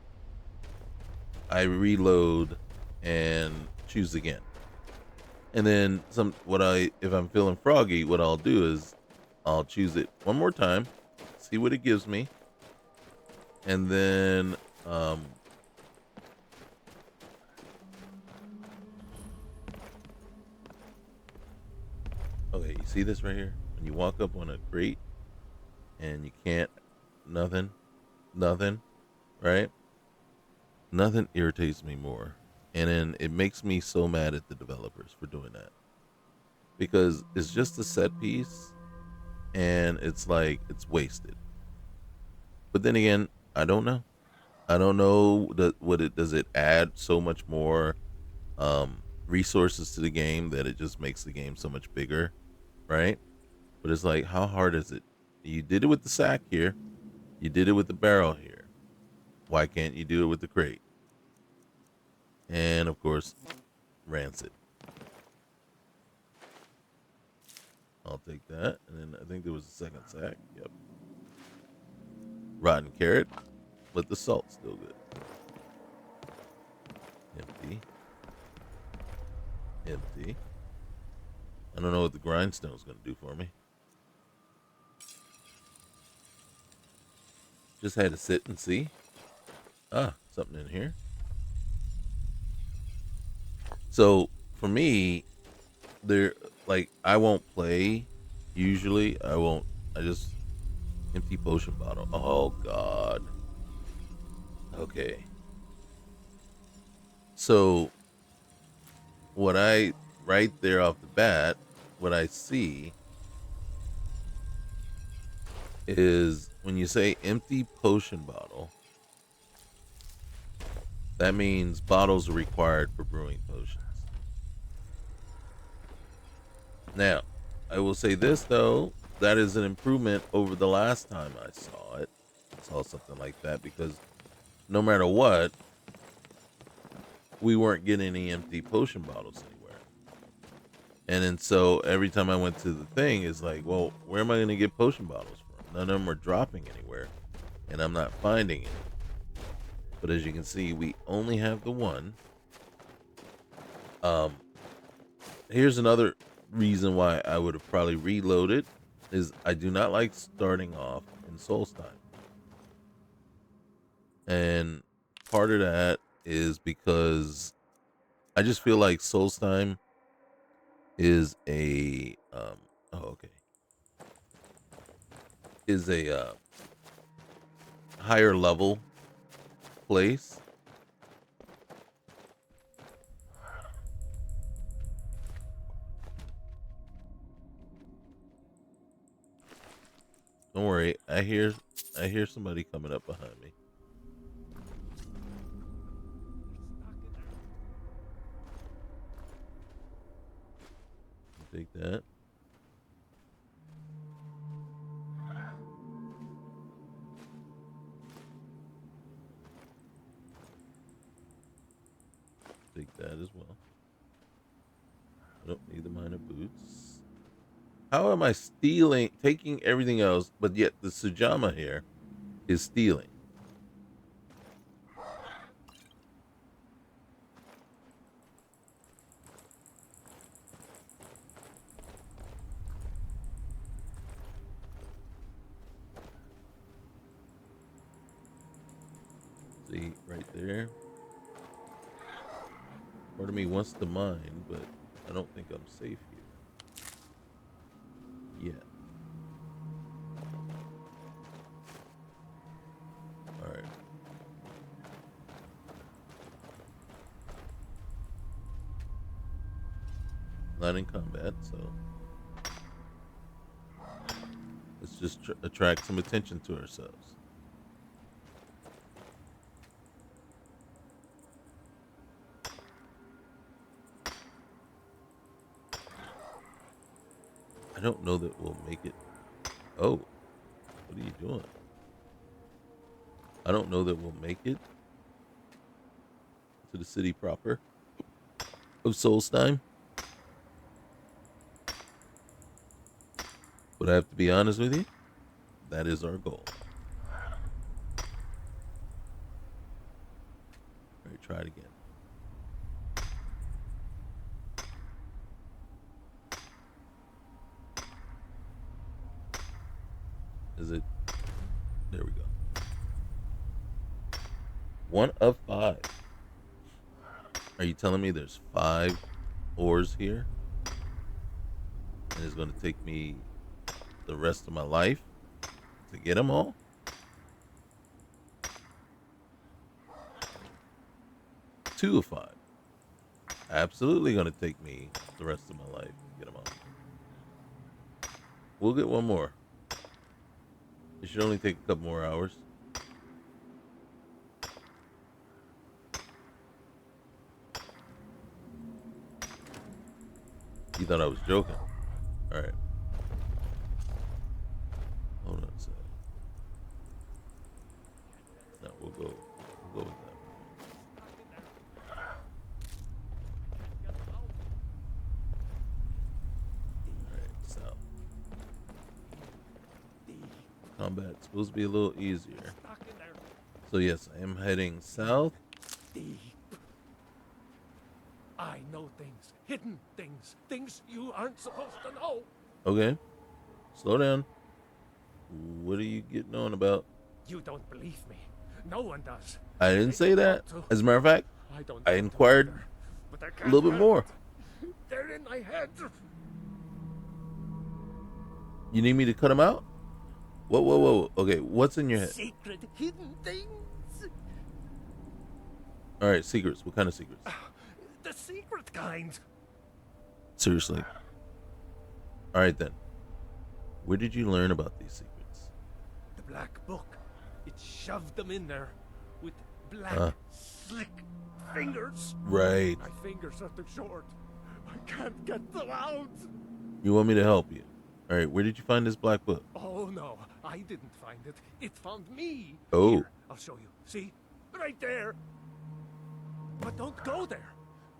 [SPEAKER 1] I reload and choose again. And then if I'm feeling froggy, what I'll do is I'll choose it one more time, see what it gives me. And then okay, you see this right here? When you walk up on a crate and you can't nothing, right? Nothing irritates me more. And then it makes me so mad at the developers for doing that. Because it's just a set piece and it's like it's wasted. But then again, I don't know. I don't know does it add so much more resources to the game that it just makes the game so much bigger, right? But it's like, how hard is it? You did it with the sack here. You did it with the barrel here. Why can't you do it with the crate? And of course, rancid. I'll take that. And then I think there was a second sack. Yep. Rotten carrot, but the salt's still good. Empty. Empty. I don't know what the grindstone's going to do for me. Just had to sit and see. Ah, something in here. So for me, I won't play. Usually, I just empty potion bottle. Oh God. Okay. So right there off the bat, what I see is when you say empty potion bottle, that means bottles are required for brewing potions. Now, I will say this though, that is an improvement over the last time I saw something like that, because no matter what, we weren't getting any empty potion bottles anywhere. And then so every time I went to the thing, it's like, well, where am I going to get potion bottles from? None of them are dropping anywhere, and I'm not finding any. But as you can see, we only have the one. Here's another reason why I would have probably reloaded is I do not like starting off in Solstheim. And part of that is because I just feel like Solstheim is a is a higher level place. Don't worry, I hear somebody coming up behind me. Take that. Take that as well. I don't need the minor boots. How am I taking everything else, but yet the Sujama here is stealing? See, right there. Part of me wants to mine, but I don't think I'm safe here. Yeah. Alright. Not in combat, so let's just attract some attention to ourselves. I don't know that we'll make it. Oh, what are you doing? I don't know that we'll make it to the city proper of Solstheim. But I have to be honest with you, that is our goal. All right, try it again. Is it? There we go. 1 of 5. Are you telling me there's 5 ores here? And it's going to take me the rest of my life to get them all? Two of 5. Absolutely going to take me the rest of my life to get them all. We'll get one more. It should only take a couple more hours. You thought I was joking. All right. Hold on a second. No, we'll go with that. combat. Supposed to be a little easier.
[SPEAKER 3] Stuck in there.
[SPEAKER 1] So yes, I am heading south.
[SPEAKER 3] Deep. I know things, hidden things, things you aren't supposed to know.
[SPEAKER 1] Okay. Slow down. What are you getting on about?
[SPEAKER 3] You don't believe me. No one does.
[SPEAKER 1] I didn't say that. As a matter of fact,
[SPEAKER 3] I don't.
[SPEAKER 1] I inquired
[SPEAKER 3] but I
[SPEAKER 1] a
[SPEAKER 3] can't
[SPEAKER 1] little bit
[SPEAKER 3] help
[SPEAKER 1] more.
[SPEAKER 3] it. They're in my head.
[SPEAKER 1] You need me to cut them out? Whoa. Okay, what's in your head?
[SPEAKER 3] Secret, hidden things.
[SPEAKER 1] All right, secrets. What kind of secrets?
[SPEAKER 3] The secret kind.
[SPEAKER 1] Seriously. All right, then. Where did you learn about these secrets?
[SPEAKER 3] The black book. It shoved them in there with black, slick fingers.
[SPEAKER 1] Right.
[SPEAKER 3] My fingers are too short. I can't get them out.
[SPEAKER 1] You want me to help you? All right, where did you find this black book?
[SPEAKER 3] Oh no, I didn't find it. It found me.
[SPEAKER 1] Oh.
[SPEAKER 3] Here, I'll show you. See? Right there. But don't go there.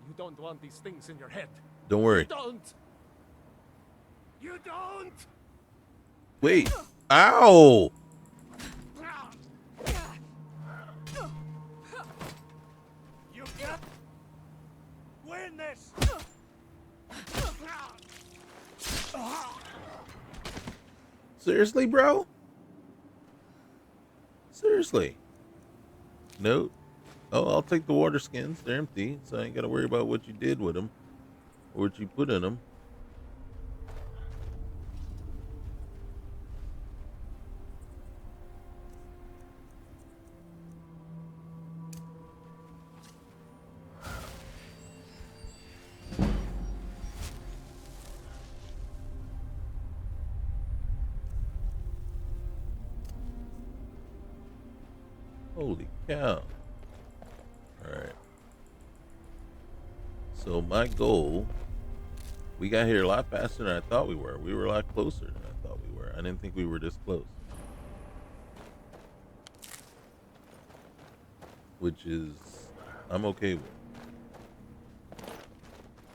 [SPEAKER 3] You don't want these things in your head.
[SPEAKER 1] Don't worry.
[SPEAKER 3] You don't. You don't.
[SPEAKER 1] Wait. Ow!
[SPEAKER 3] You get. Win this.
[SPEAKER 1] Seriously, bro? Seriously? No. Oh, I'll take the water skins. They're empty, so I ain't gotta worry about what you did with them or what you put in them. Holy cow. Alright. So my goal, we got here a lot faster than I thought we were. We were a lot closer than I thought we were. I didn't think we were this close. Which is, I'm okay with.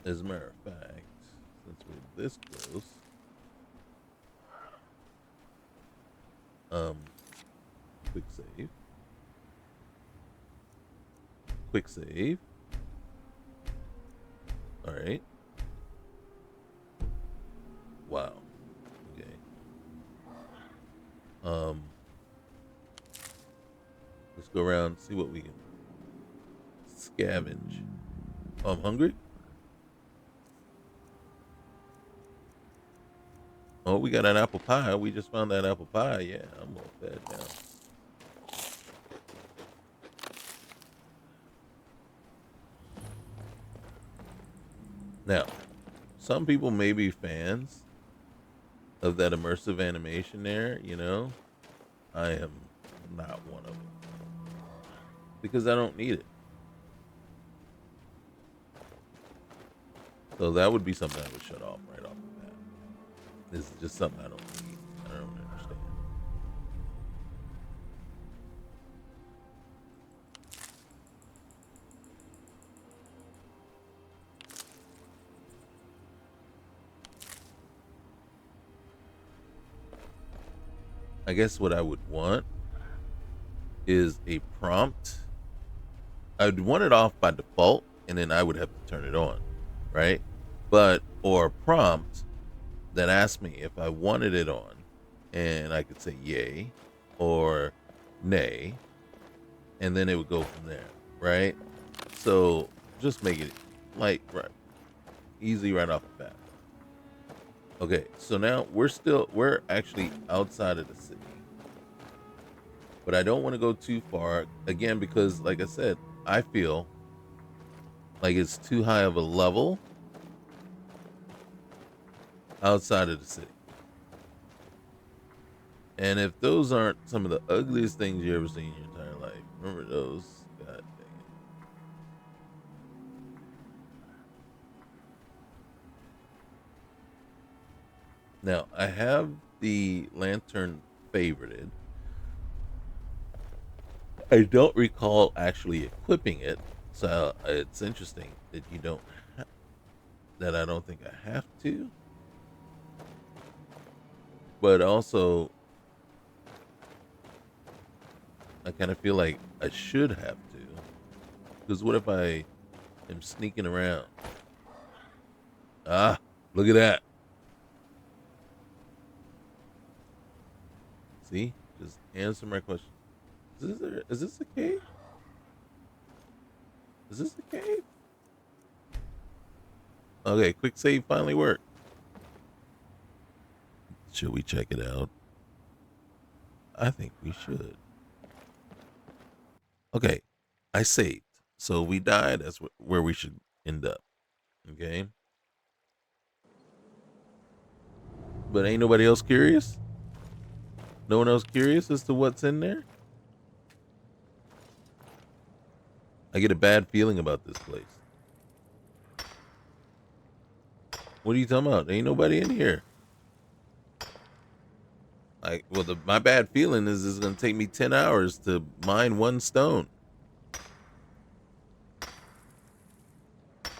[SPEAKER 1] As a matter of fact, since we're this close, quick save. Quick save. All right. Wow. Okay. Let's go around and see what we can scavenge. Oh, I'm hungry. Oh, we got an apple pie. We just found that apple pie. Yeah, I'm gonna put that down. Now, some people may be fans of that immersive animation there, you know. I am not one of them. Because I don't need it. So that would be something I would shut off right off the bat. This is just something I don't need. I don't understand. I guess what I would want is a prompt. I would want it off by default, and then I would have to turn it on, right? But, or a prompt that asked me if I wanted it on, and I could say yay or nay, and then it would go from there, right? So just make it light, right, easy right off the bat. Okay, so now we're actually outside of the city. But I don't want to go too far, again, because like I said, I feel like it's too high of a level outside of the city. And if those aren't some of the ugliest things you ever seen in your entire life, remember those? God dang it. Now, I have the lantern favorited. I don't recall actually equipping it, so it's interesting that you don't, that I don't think I have to. But also, I kind of feel like I should have to. Because what if I am sneaking around? Ah, look at that. See? Just answer my question. Is this a cave? Is this a cave? Okay, quick save finally worked. Should we check it out? I think we should. Okay, I saved. So we died. That's where we should end up. Okay. But ain't nobody else curious? No one else curious as to what's in there? I get a bad feeling about this place. What are you talking about? Ain't nobody in here. My bad feeling is it's gonna take me 10 hours to mine one stone.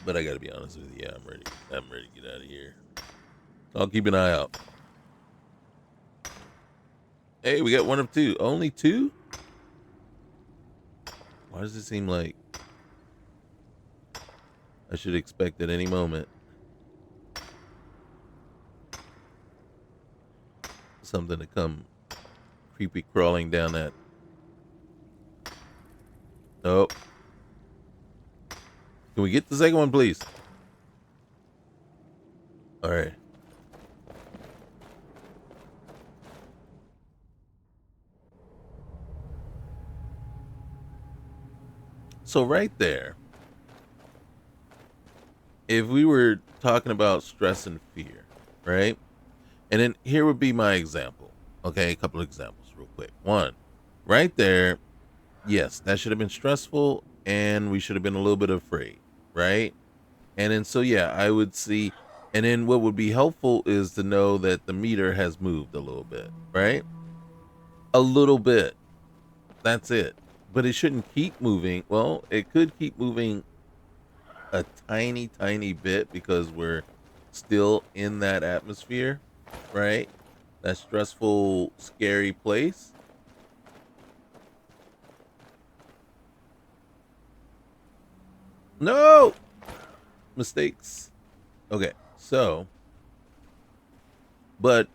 [SPEAKER 1] But I gotta be honest with you, yeah, I'm ready. I'm ready to get out of here. I'll keep an eye out. Hey, we got one of two. Only two? Why does it seem like I should expect at any moment something to come creepy crawling down that? Oh. Can we get the second one, please? All right. So right there, if we were talking about stress and fear, right? And then here would be my example. Okay, a couple of examples real quick. One, right there, yes, that should have been stressful and we should have been a little bit afraid, right? And then so yeah, I would see, and then what would be helpful is to know that the meter has moved a little bit, right? A little bit. That's it. But it shouldn't keep moving. Well, it could keep moving a tiny, tiny bit because we're still in that atmosphere, right? That stressful, scary place. No! Mistakes. Okay, so, but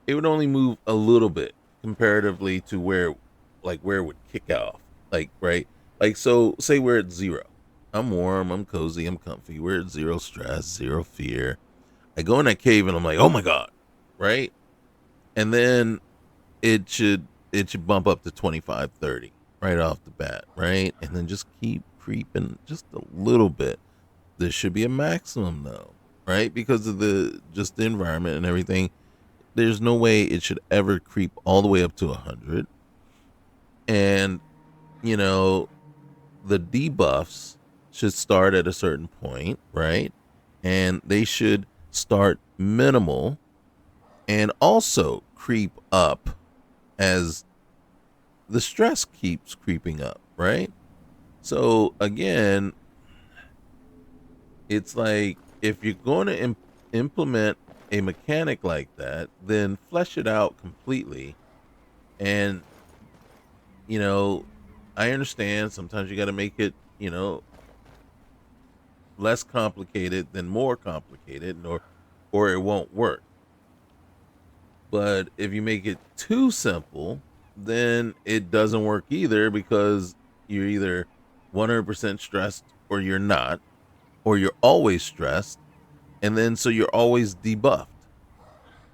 [SPEAKER 1] it would only move a little bit comparatively to where it would kick off. Like, right? Like, so say we're at 0. I'm warm, I'm cozy, I'm comfy. We're at 0 stress, 0 fear. I go in that cave and I'm like, oh my God, right? And then it should bump up to 25, 30 right off the bat, right? And then just keep creeping just a little bit. There should be a maximum though, right? Because of the environment and everything. There's no way it should ever creep all the way up to 100. And the debuffs should start at a certain point, right? And they should start minimal and also creep up as the stress keeps creeping up, right? So again, it's like if you're going to implement a mechanic like that, then flesh it out completely. And I understand sometimes you got to make it, less complicated than more complicated, or it won't work. But if you make it too simple, then it doesn't work either because you're either 100% stressed or you're not, or you're always stressed. And then so you're always debuffed.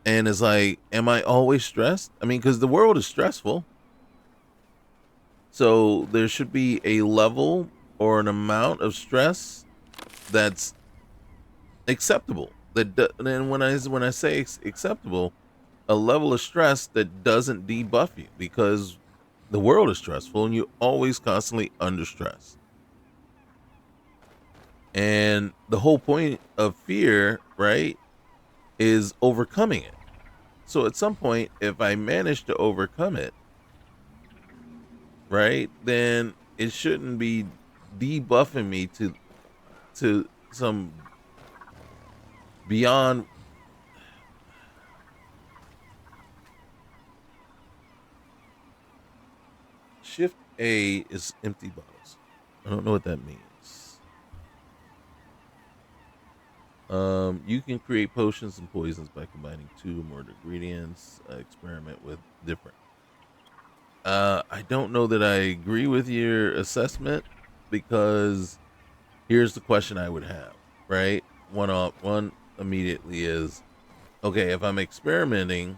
[SPEAKER 1] And it's like, am I always stressed? I mean, because the world is stressful. So there should be a level or an amount of stress that's acceptable. And when I say acceptable, a level of stress that doesn't debuff you, because the world is stressful and you're always constantly under stress. And the whole point of fear, right, is overcoming it. So at some point, if I manage to overcome it, right, then it shouldn't be debuffing me to some beyond. Shift A is empty bottles. I don't know what that means. You can create potions and poisons by combining two or more ingredients. Experiment with different. I don't know that I agree with your assessment because here's the question I would have. Right, one immediately is okay if I'm experimenting.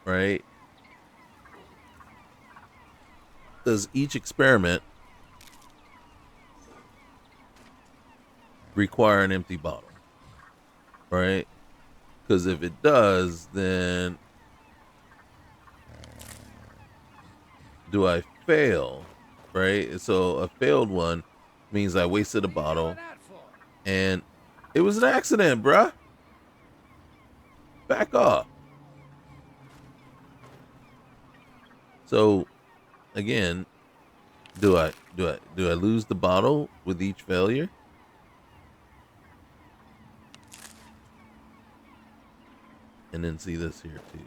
[SPEAKER 1] Right, does each experiment require an empty bottle? Right, because if it does, then do I fail? Right? So a failed one means I wasted a bottle and it was an accident, bruh. Back off. So again, do I lose the bottle with each failure? And then see this here too.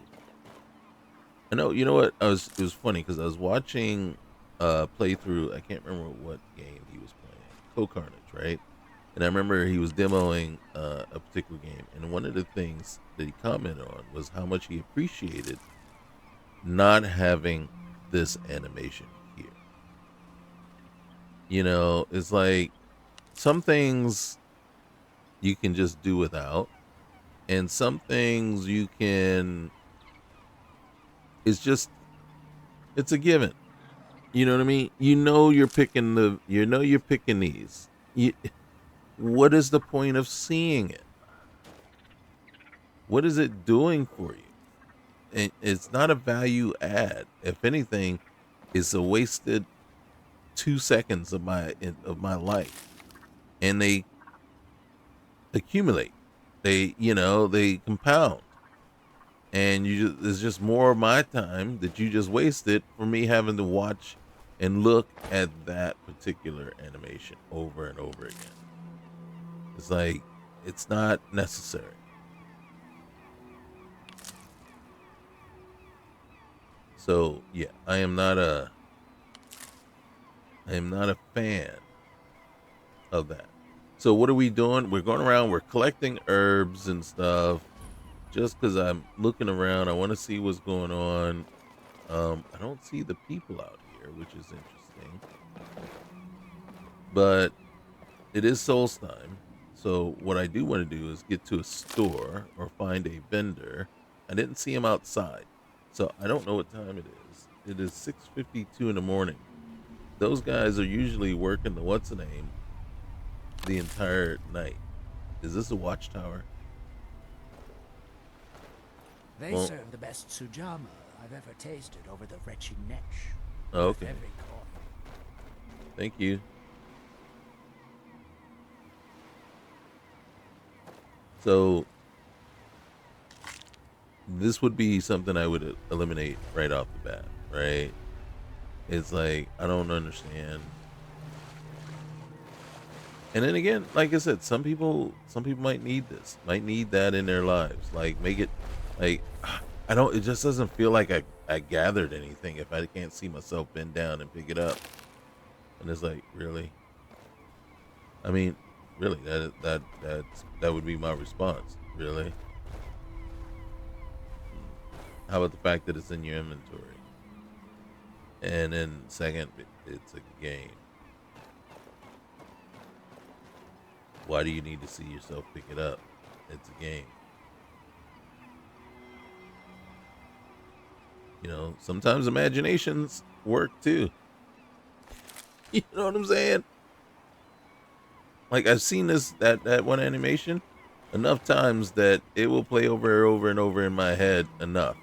[SPEAKER 1] I know, you know what? It was funny because I was watching playthrough, I can't remember what game he was playing. Co-Carnage, right? And I remember he was demoing a particular game, and one of the things that he commented on was how much he appreciated not having this animation here. You know, it's like some things you can just do without, and some things you can. It's a given. You know what I mean? You're picking these. What is the point of seeing it? What is it doing for you? And it's not a value add. If anything, it's a wasted 2 seconds of my life, and they accumulate. They compound, and there's just more of my time that you just wasted for me having to watch and look at that particular animation over and over again. It's like it's not necessary. So yeah, I am not a fan of that. So what are we doing? We're going around, we're collecting herbs and stuff. Just because I'm looking around, I want to see what's going on. I don't see the people out here, which is interesting. But it is Solstheim. So what I do want to do is get to a store or find a vendor. I didn't see him outside, so I don't know what time it is. It is 6:52 in the morning. Those guys are usually working the what's the name the entire night. Is this a watchtower?
[SPEAKER 7] They
[SPEAKER 1] Well,
[SPEAKER 7] serve the best sujama I've ever tasted over the wretched Nesh.
[SPEAKER 1] okay.
[SPEAKER 7] Every coin.
[SPEAKER 1] Thank you. So this would be something I would eliminate right off the bat, right? It's like I don't understand. And then again, like I said, some people might need this, might need that in their lives. Like make it like I don't. It just doesn't feel like I gathered anything if I can't see myself bend down and pick it up. And it's like really. I mean, really that would be my response. Really. How about the fact that it's in your inventory? And then second, it's a game. Why do you need to see yourself pick it up? It's a game. You know, sometimes imaginations work too. You know what I'm saying? Like I've seen that one animation enough times that it will play over and over in my head enough.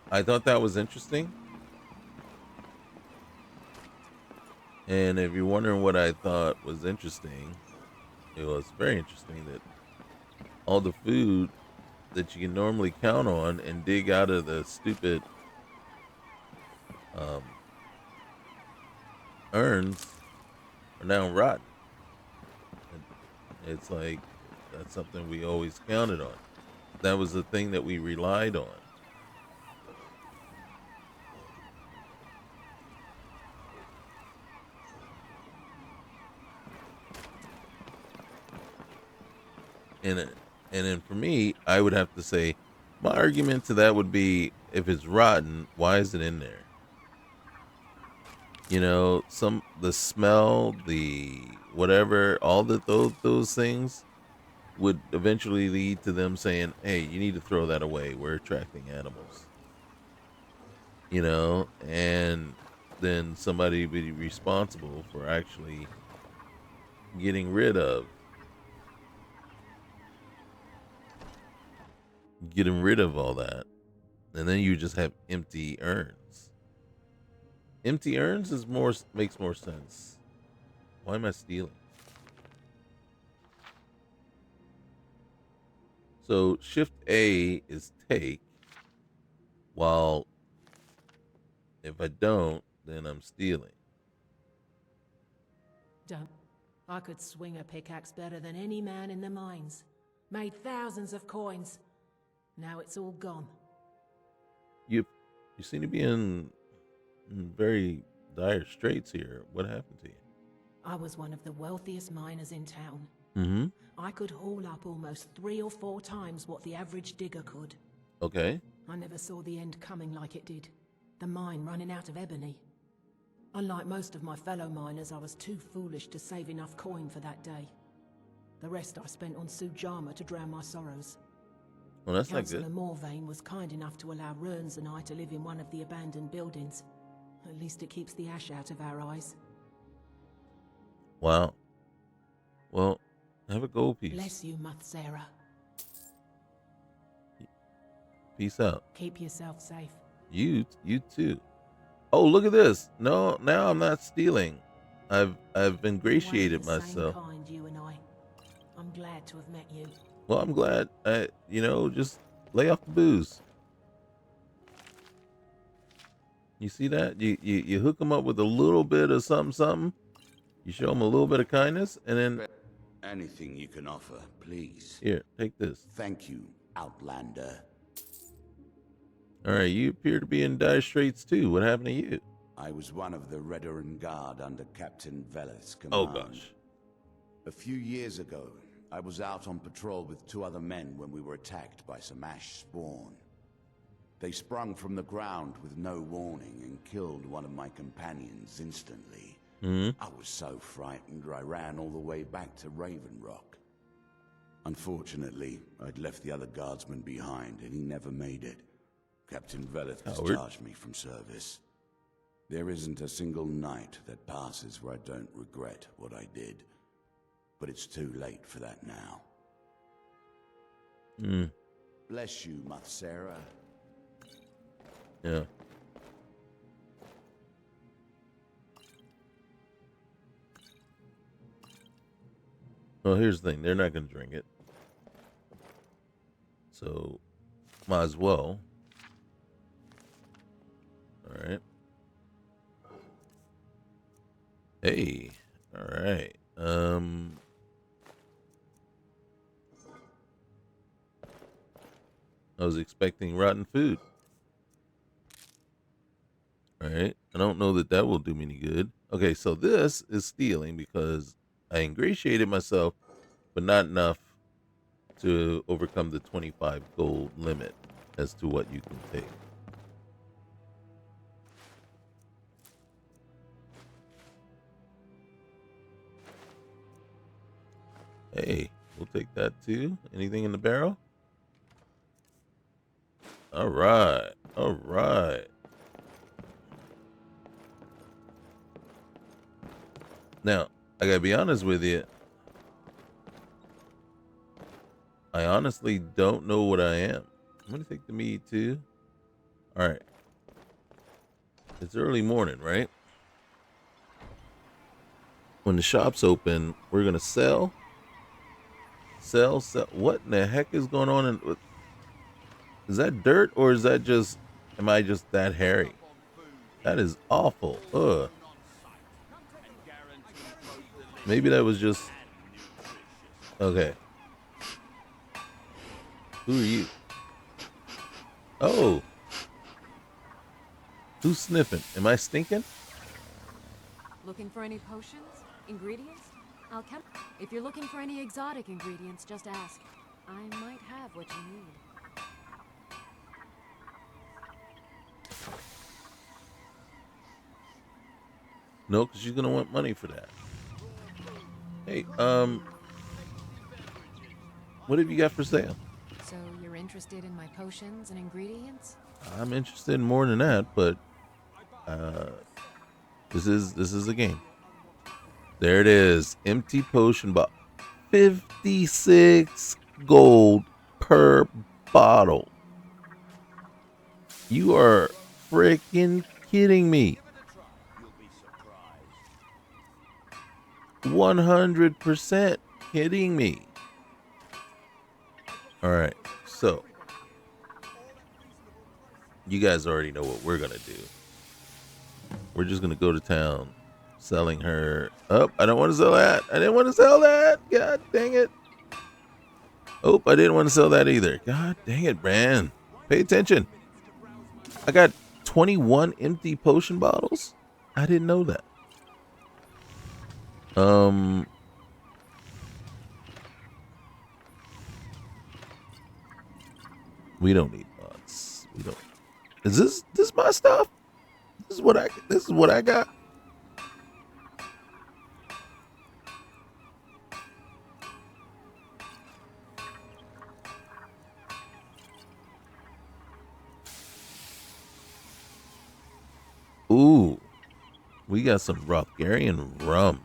[SPEAKER 1] I thought that was interesting. And if you're wondering what I thought was interesting, it was very interesting that all the food that you can normally count on and dig out of the stupid urns are now rotten. And it's like, That's something we always counted on. That was the thing that we relied on. And then for me, I would have to say, my argument to that would be, if it's rotten, why is it in there? You know, the smell, the whatever, all those things would eventually lead to them saying, "Hey, you need to throw that away. We're attracting animals." You know, and then somebody would be responsible for actually getting rid of all that, and then you just have empty urns. Empty urns makes more sense. Why am I stealing? So Shift A is take, while if I don't, then I'm stealing.
[SPEAKER 8] Don't. I could swing a pickaxe better than any man in the mines. Made thousands of coins. Now it's all gone.
[SPEAKER 1] You seem to be in very dire straits here. What happened to you?
[SPEAKER 8] I was one of the wealthiest miners in town.
[SPEAKER 1] Mm-hmm.
[SPEAKER 8] I could haul up almost 3 or 4 times what the average digger could.
[SPEAKER 1] Okay.
[SPEAKER 8] I never saw the end coming like it did. The mine running out of ebony. Unlike most of my fellow miners, I was too foolish to save enough coin for that day. The rest I spent on Sujama to drown my sorrows.
[SPEAKER 1] Well, that's not
[SPEAKER 8] Councillor
[SPEAKER 1] good.
[SPEAKER 8] Morvain was kind enough to allow Runs and I to live in one of the abandoned buildings. At least it keeps the ash out of our eyes.
[SPEAKER 1] Wow. Well, have a gold piece.
[SPEAKER 8] Bless you, Muthsera.
[SPEAKER 1] Peace out.
[SPEAKER 8] Keep yourself safe.
[SPEAKER 1] You too. Oh, look at this. No, now I'm not stealing. I've ingratiated
[SPEAKER 8] One of the
[SPEAKER 1] myself.
[SPEAKER 8] Same kind, you and I. I'm glad to have met you.
[SPEAKER 1] Well, I'm glad. Just lay off the booze. You see that? You hook them up with a little bit of something. You show them a little bit of kindness, and then
[SPEAKER 2] Anything you can offer, please.
[SPEAKER 1] here, take this.
[SPEAKER 2] Thank you, Outlander.
[SPEAKER 1] All right, you appear to be in dire straits too. What happened to you?
[SPEAKER 2] I was one of the Redoran Guard under Captain Veleth's command.
[SPEAKER 1] Oh gosh.
[SPEAKER 2] A few years ago, I was out on patrol with 2 other men when we were attacked by some ash spawn. They sprung from the ground with no warning and killed one of my companions instantly. I was so frightened I ran all the way back to Raven Rock. Unfortunately, I'd left the other guardsman behind and he never made it. Captain Veleth discharged me from service. There isn't a single night that passes where I don't regret what I did. But it's too late for that now. Bless you, Muthsera.
[SPEAKER 1] Yeah. Well, here's the thing. They're not going to drink it. So, might as well. All right. Hey. All right. I was expecting rotten food. All right. I don't know that will do me any good. Okay, so this is stealing because I ingratiated myself, but not enough to overcome the 25 gold limit as to what you can take. Hey, we'll take that too. Anything in the barrel? All right. All right. Now, I gotta be honest with you. I honestly don't know what I am. I'm gonna take the meat too. All right. It's early morning, right? When the shop's open, we're gonna sell. Sell. What in the heck is going on? Is that dirt or is that just? Am I just that hairy? That is awful. Ugh. Maybe that was just. Okay. Who are you? Oh. Who's sniffing? Am I stinking?
[SPEAKER 9] Looking for any potions? Ingredients? If you're looking for any exotic ingredients, just ask. I might have what you need.
[SPEAKER 1] No, because she's gonna want money for that. Hey, what have you got for sale?
[SPEAKER 9] So you're interested in my potions and ingredients?
[SPEAKER 1] I'm interested in more than that, but this is a game. There it is. Empty potion bottle. 56 gold per bottle. You are freaking kidding me. 100% kidding me. All right, so you guys already know what we're gonna do. We're just gonna go to town, selling her. Oh, I don't want to sell that. I didn't want to sell that. God dang it. Oh, I didn't want to sell that either. God dang it, man. Pay attention. I got 21 empty potion bottles. I didn't know that. We don't need bots. We don't. Is this my stuff? This is what I got. Ooh, we got some Rothgarian rum.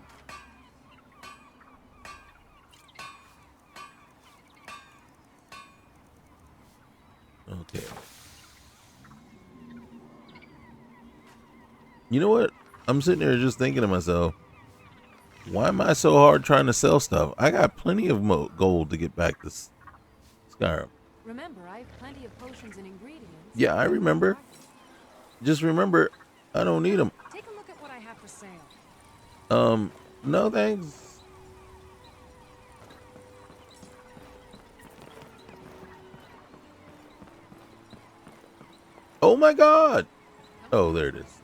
[SPEAKER 1] Okay. You know what? I'm sitting there just thinking to myself, why am I so hard trying to sell stuff? I got plenty of gold to get back to Skyrim.
[SPEAKER 9] Remember, I have plenty of potions and ingredients.
[SPEAKER 1] Yeah, I remember. Just remember, I don't need them.
[SPEAKER 9] Take a look at what I have for sale.
[SPEAKER 1] No thanks. Oh my God. Oh, there it is.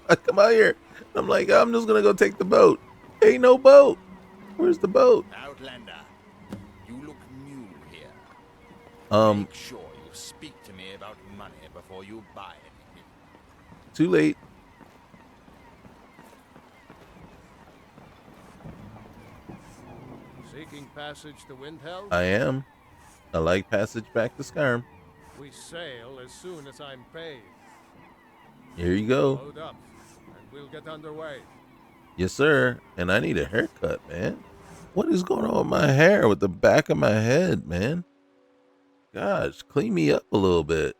[SPEAKER 1] I come out here. I'm like, I'm just gonna go take the boat. Ain't no boat. Where's the boat?
[SPEAKER 10] Outlander, you look new here. Make sure you speak to me about money before you buy anything.
[SPEAKER 1] Too late.
[SPEAKER 3] Seeking passage to Windhelm?
[SPEAKER 1] I am. I like passage back to Skyrim.
[SPEAKER 3] We sail as soon as I'm paid.
[SPEAKER 1] Here you go.
[SPEAKER 3] Load up, and we'll get underway.
[SPEAKER 1] Yes, sir. And I need a haircut, man. What is going on with my hair, with the back of my head, man? Gosh, clean me up a little bit.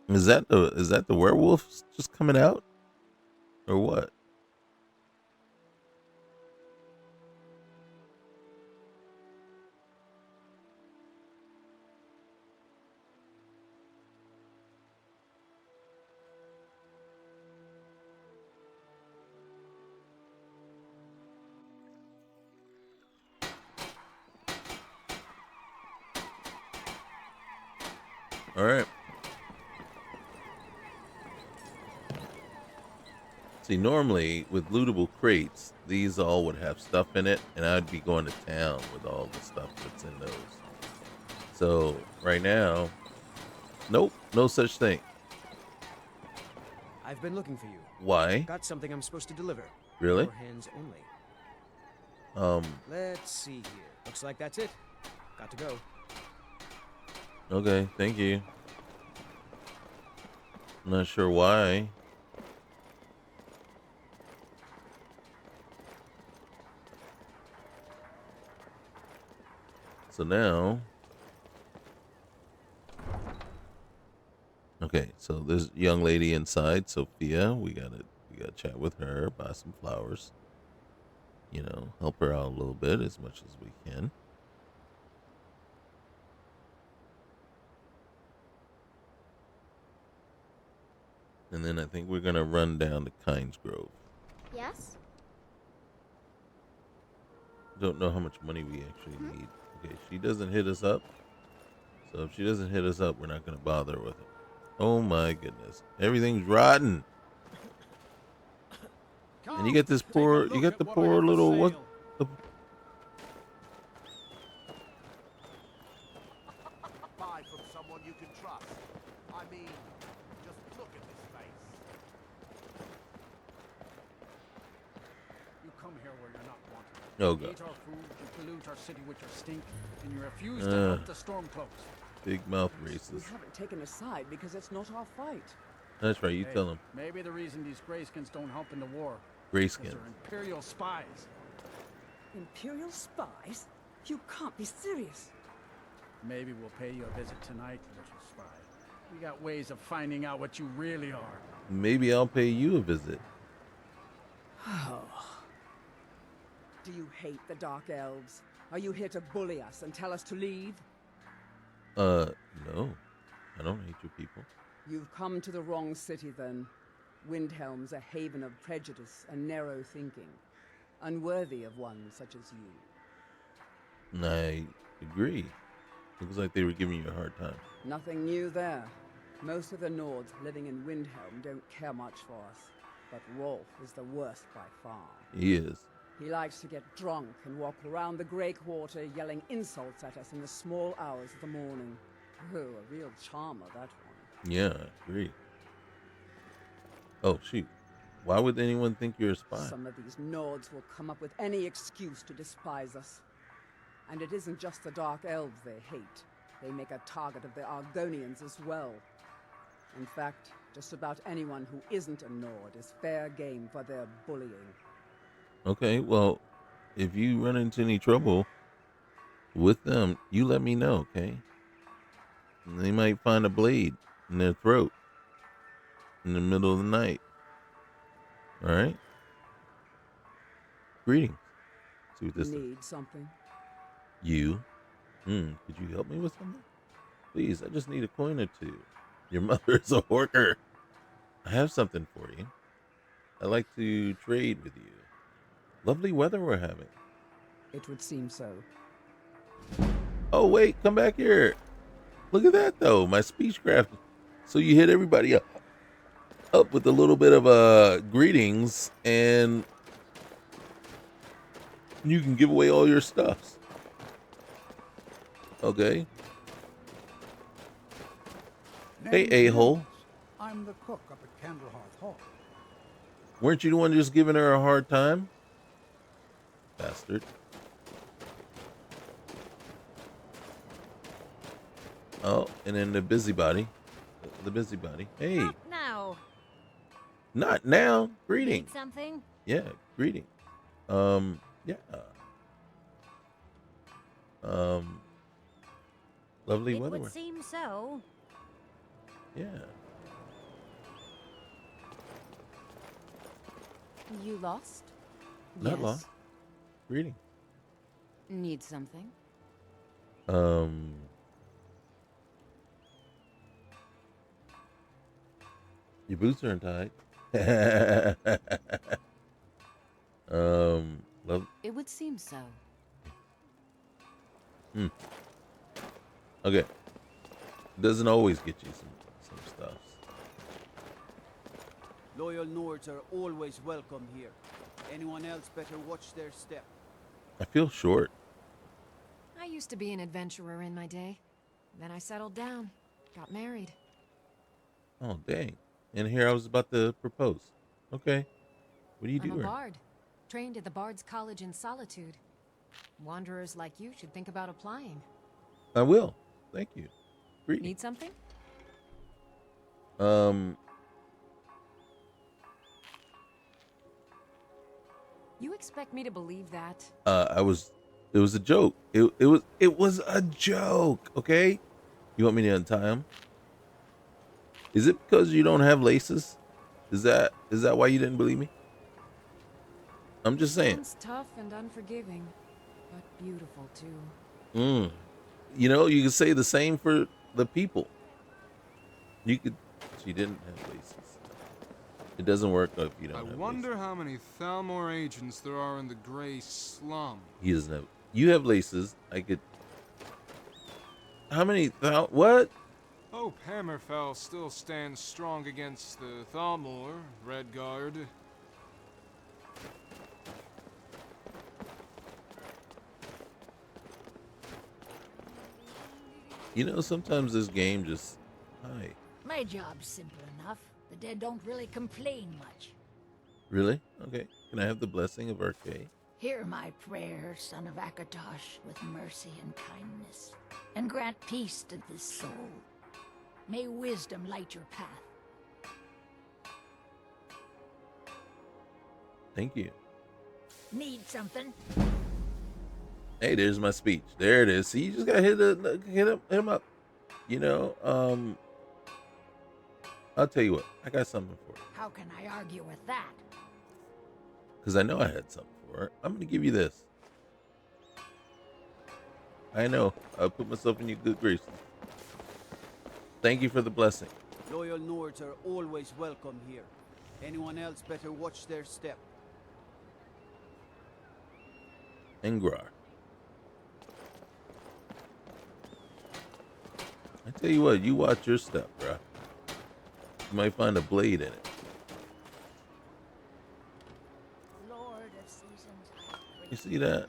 [SPEAKER 1] Is that the werewolf just coming out? Or what? All right. See, normally with lootable crates, these all would have stuff in it, and I'd be going to town with all the stuff that's in those. So right now, nope, no such thing.
[SPEAKER 11] I've been looking for you.
[SPEAKER 1] Why?
[SPEAKER 11] Got something I'm supposed to deliver.
[SPEAKER 1] Really?
[SPEAKER 11] Your hands only. Let's see here. Looks like that's it. Got to go.
[SPEAKER 1] Okay, thank you. I'm not sure why. So now, okay, so there's a young lady inside, Sophia. We gotta chat with her, buy some flowers. You know, help her out a little bit as much as we can. And then I think we're gonna run down to Kynes Grove.
[SPEAKER 6] Yes?
[SPEAKER 1] don't know how much money we actually need. Okay, she doesn't hit us up. So if she doesn't hit us up, we're not going to bother with it. Oh my goodness. Everything's rotten. And you get this poor, you got the poor little, what? The,
[SPEAKER 2] Buy from someone you can trust. I mean, just look at this face.
[SPEAKER 7] You come here where you're not wanted.
[SPEAKER 1] oh
[SPEAKER 7] You
[SPEAKER 1] god.
[SPEAKER 7] eat our food, you pollute our city with your stink, and you refuse to help the Stormcloaks.
[SPEAKER 1] Big mouth
[SPEAKER 12] We
[SPEAKER 1] racist.
[SPEAKER 12] haven't taken a side because it's not our fight.
[SPEAKER 1] That's right, you
[SPEAKER 7] Hey,
[SPEAKER 1] tell him.
[SPEAKER 7] Maybe the reason these Greyskins don't help in the war is
[SPEAKER 1] Grayskin.
[SPEAKER 7] they're Imperial spies.
[SPEAKER 12] Imperial spies? You can't be serious.
[SPEAKER 7] Maybe we'll pay you a visit tonight, little spy. We got ways of finding out what you really are.
[SPEAKER 1] Maybe I'll pay you a visit.
[SPEAKER 12] Do you hate the Dark Elves? Are you here to bully us and tell us to leave?
[SPEAKER 1] No. I don't hate your people.
[SPEAKER 12] You've come to the wrong city then. Windhelm's a haven of prejudice and narrow thinking, unworthy of one such as you.
[SPEAKER 1] I agree. Looks like they were giving you a hard time.
[SPEAKER 12] Nothing new there. Most of the Nords living in Windhelm don't care much for us, but Rolf is the worst by far.
[SPEAKER 1] He is.
[SPEAKER 12] He likes to get drunk and walk around the Grey Quarter yelling insults at us in the small hours of the morning. Oh, a real charmer, that one.
[SPEAKER 1] Yeah, I agree. Oh, shoot. Why would anyone think you're a spy?
[SPEAKER 12] Some of these Nords will come up with any excuse to despise us. And it isn't just the Dark Elves they hate. They make a target of the Argonians as well. In fact, just about anyone who isn't a Nord is fair game for their bullying.
[SPEAKER 1] Okay, well, if you run into any trouble with them, you let me know, okay? And they might find a blade in their throat in the middle of the night. All right? Greetings. See what this is.
[SPEAKER 12] Need something?
[SPEAKER 1] You? Could you help me with something? Please, I just need a coin or two. Your mother is a horker. I have something for you. I'd like to trade with you. Lovely weather we're having.
[SPEAKER 12] It would seem so.
[SPEAKER 1] Oh, wait, come back here. Look at that, though. My speechcraft. So you hit everybody up with a little bit of greetings, and you can give away all your stuffs. Okay. Hey, a-hole.
[SPEAKER 7] I'm the cook up at Candlehearth Hall.
[SPEAKER 1] Weren't you the one just giving her a hard time? Bastard. Oh, and then the busybody. The busybody. Hey.
[SPEAKER 6] Not now.
[SPEAKER 1] Not now. Greeting.
[SPEAKER 6] Need something?
[SPEAKER 1] Yeah, greeting. Yeah. Lovely
[SPEAKER 6] It
[SPEAKER 1] weather.
[SPEAKER 6] would seem so.
[SPEAKER 1] Yeah.
[SPEAKER 9] You lost?
[SPEAKER 1] Not
[SPEAKER 9] Yes.
[SPEAKER 1] long. Greeting.
[SPEAKER 9] Need something?
[SPEAKER 1] Your boots are untied. Love.
[SPEAKER 9] It would seem so.
[SPEAKER 1] Okay. Doesn't always get you some stuff.
[SPEAKER 13] Loyal Nords are always welcome here. Anyone else better watch their step.
[SPEAKER 1] I feel short.
[SPEAKER 9] I used to be an adventurer in my day. Then I settled down, got married.
[SPEAKER 1] Oh, dang. And here I was about to propose. Okay. What do you do?
[SPEAKER 9] I'm a bard, trained at the Bard's College in Solitude. Wanderers like you should think about applying.
[SPEAKER 1] I will. Thank you. Greeting.
[SPEAKER 9] Need something? You expect me to believe that?
[SPEAKER 1] It was a joke. It was a joke, okay? You want me to untie him? Is it because you don't have laces? Is that why you didn't believe me? I'm just saying.
[SPEAKER 9] Sounds tough and unforgiving, but beautiful too.
[SPEAKER 1] You know, you could say the same for the people. You could. She didn't have laces. It doesn't work if you don't
[SPEAKER 14] I
[SPEAKER 1] have
[SPEAKER 14] wonder
[SPEAKER 1] laces.
[SPEAKER 14] how many Thalmor agents there are in the Grey Slum.
[SPEAKER 1] He doesn't have. You have laces. I could. How many? What?
[SPEAKER 14] Hope Hammerfell still stands strong against the Thalmor, Redguard.
[SPEAKER 1] You know, sometimes this game just. Hi.
[SPEAKER 15] My job's simple enough. The dead don't really complain much.
[SPEAKER 1] Really? Okay. Can I have the blessing of Arcade?
[SPEAKER 15] Hear my prayer, son of Akatosh, with mercy and kindness, and grant peace to this soul. May wisdom light your path.
[SPEAKER 1] Thank you.
[SPEAKER 15] Need something?
[SPEAKER 1] Hey, there's my speech. There it is. See, you just gotta hit him up. You know, I'll tell you what. I got something for you.
[SPEAKER 15] How can I argue with that?
[SPEAKER 1] Because I know I had something for her. I'm gonna give you this. I know. I'll put myself in your good graces. Thank you for the blessing.
[SPEAKER 13] Loyal Nords are always welcome here. Anyone else better watch their step.
[SPEAKER 1] Engrar. I tell you what, you watch your step, bruh. You might find a blade in it.
[SPEAKER 15] Lord of seasons, I pray
[SPEAKER 1] You see that?
[SPEAKER 15] that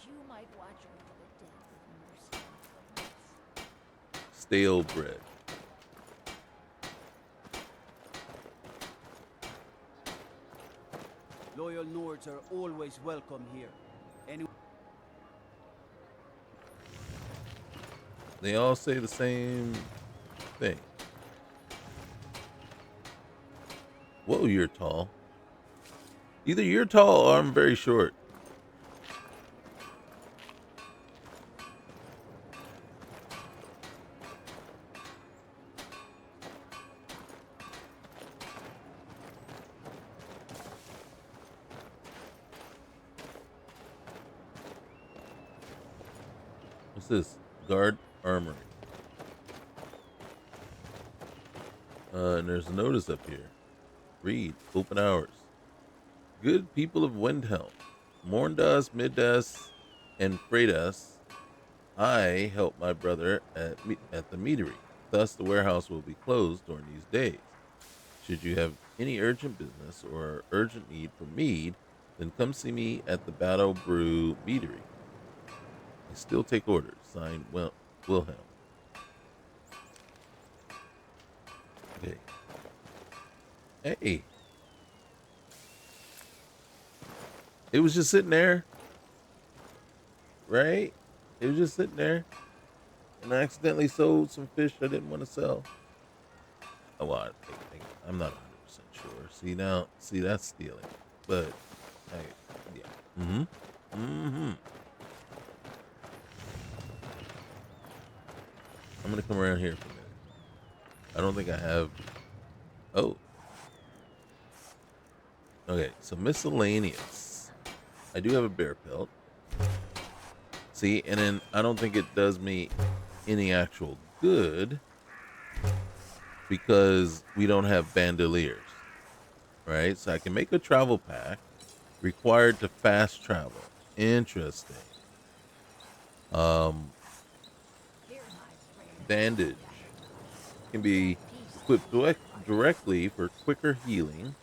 [SPEAKER 15] you might watch over the dead with mercy and kindness.
[SPEAKER 1] Stale bread.
[SPEAKER 13] Loyal Nords are always welcome here.
[SPEAKER 1] They all say the same thing. Whoa, you're tall. Either you're tall or I'm very short. What's this? Guard armory. And there's a notice up here. Read. Open hours. Good people of Windhelm. Morndas, Middas, and Freitas. I help my brother at the meadery. Thus, the warehouse will be closed during these days. Should you have any urgent business or urgent need for mead, then come see me at the Battle Brew Meadery. I still take orders. Signed, Wilhelm. Okay. Hey. It was just sitting there. Right? It was just sitting there. And I accidentally sold some fish I didn't want to sell. Oh, well, I'm not 100% sure. See, that's stealing. But, yeah. I'm going to come around here for a minute. I don't think I have... Oh. Okay, so miscellaneous. I do have a bear pelt. See, and then I don't think it does me any actual good because we don't have bandoliers, right? So I can make a travel pack required to fast travel. Interesting. Bandage can be equipped directly for quicker healing.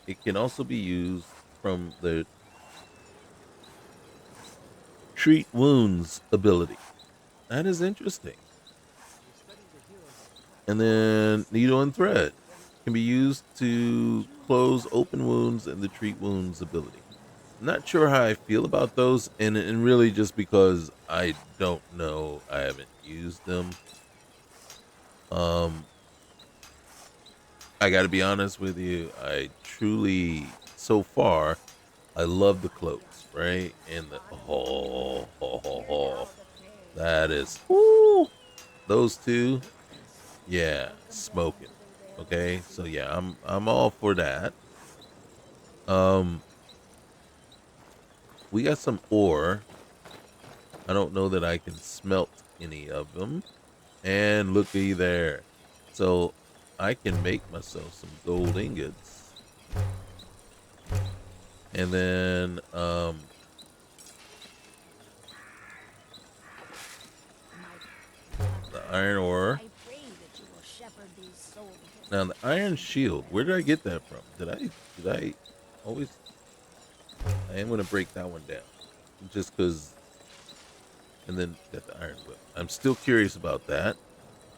[SPEAKER 1] It can also be used from the treat wounds ability. That is interesting. And then needle and thread can be used to close open wounds and the treat wounds ability. I'm not sure how I feel about those, and really just because I don't know, I haven't used them. I got to be honest with you. I truly, so far, I love the cloaks, right? And the that is, whoo, those two, yeah, smoking. Okay, so yeah, I'm all for that. We got some ore. I don't know that I can smelt any of them. And looky there. So I can make myself some gold ingots. And then, the iron ore. Now the iron shield, where did I get that from? Did I always? I am gonna break that one down, just cause. And then got the iron whip. I'm still curious about that.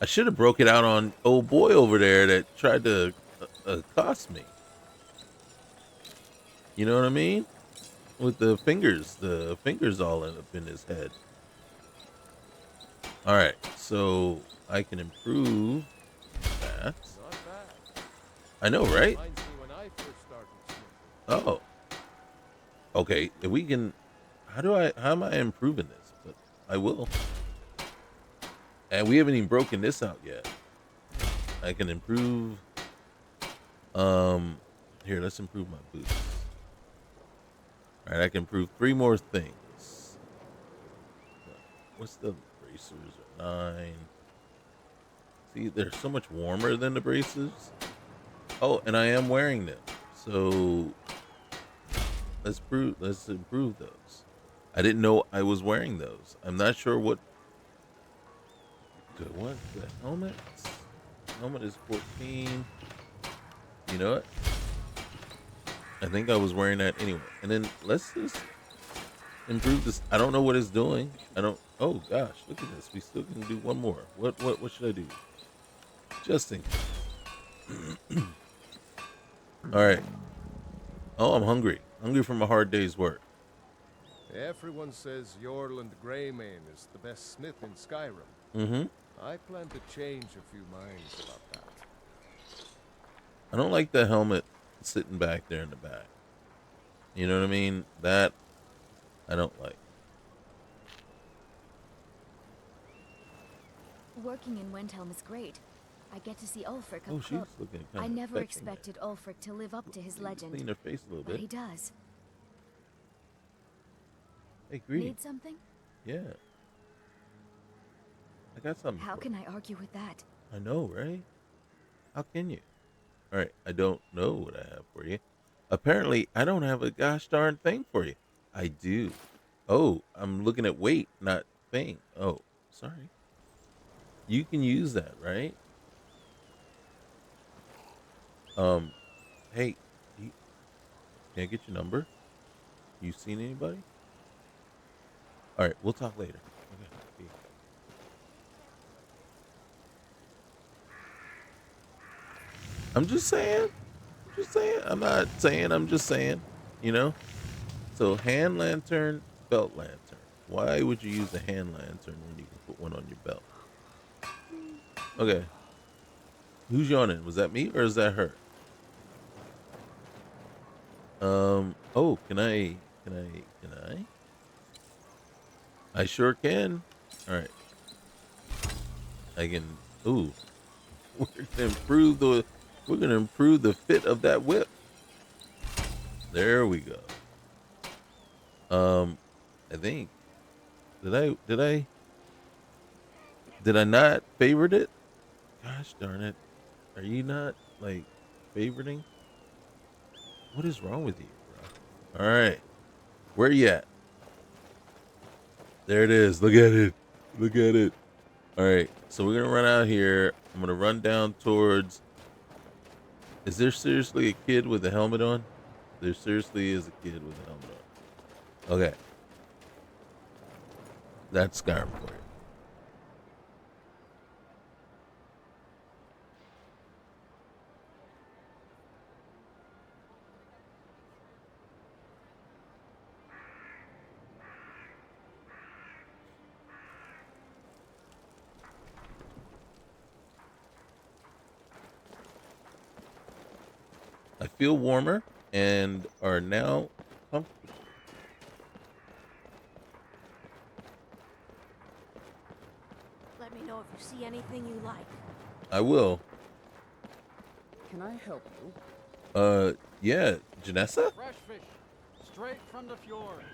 [SPEAKER 1] I should have broke it out on old boy over there that tried to accost me. You know what I mean? With the fingers all up in his head. All right, so I can improve that. I know, right? Oh. Okay, if we can, how am I improving this? But I will. And we haven't even broken this out yet. I can improve, here, let's improve my boots. All right, I can improve 3 more things. What's the bracers? 9. See, they're so much warmer than the braces. Oh, and I am wearing them. So let's improve those. I didn't know I was wearing those. I'm not sure what. Do I want the helmet? Helmet is 14. You know what? I think I was wearing that anyway. And then let's just improve this. I don't know what it's doing. I don't. Oh gosh, look at this. We still can do one more. What should I do? Just in case. All right. Oh, I'm hungry. Hungry from a hard day's work.
[SPEAKER 3] Everyone says Yorland Greymane is the best smith in Skyrim.
[SPEAKER 1] Mm-hmm.
[SPEAKER 3] I plan to change a few minds about that.
[SPEAKER 1] I don't like the helmet sitting back there in the back. You know what I mean? That I don't like.
[SPEAKER 6] Working in Wendhelm is great. I get to see Ulfric
[SPEAKER 1] Oh,
[SPEAKER 6] up
[SPEAKER 1] she's
[SPEAKER 6] close.
[SPEAKER 1] looking kind
[SPEAKER 6] I
[SPEAKER 1] of
[SPEAKER 6] never
[SPEAKER 1] fetching
[SPEAKER 6] expected Ulfric to live up to his legend.
[SPEAKER 1] Clean her face a little
[SPEAKER 6] But
[SPEAKER 1] bit.
[SPEAKER 6] he does.
[SPEAKER 1] Hey, greedy.
[SPEAKER 6] Need something?
[SPEAKER 1] Yeah. I got something.
[SPEAKER 6] How
[SPEAKER 1] for
[SPEAKER 6] can
[SPEAKER 1] you.
[SPEAKER 6] I argue with that?
[SPEAKER 1] I know, right? How can you? All right, I don't know what I have for you. Apparently, I don't have a gosh darn thing for you. I do. Oh, I'm looking at weight, not thing. Oh, sorry. You can use that, right? Hey, can I get your number? You seen anybody? All right, we'll talk later. Okay. I'm just saying. I'm not saying. I'm just saying. You know. So hand lantern, belt lantern. Why would you use a hand lantern when you can put one on your belt? Okay. Who's yawning? Was that me or is that her? Oh, can I? I sure can. All right. I can. Ooh. We're gonna improve the fit of that whip. There we go. I think. Did I not favorite it? Gosh darn it. Are you not like favoriting? What is wrong with you, bro? All right. Where you at? There it is. Look at it. Look at it. All right. So we're going to run out here. I'm going to run down towards. Is there seriously a kid with a helmet on? There seriously is a kid with a helmet on. Okay. That's Skyrim for you. I feel warmer and are now comfortable.
[SPEAKER 6] Let me know if you see anything you like.
[SPEAKER 1] I will.
[SPEAKER 12] Can I help you?
[SPEAKER 1] Yeah, Janessa?
[SPEAKER 7] Fresh fish, straight from the fjord.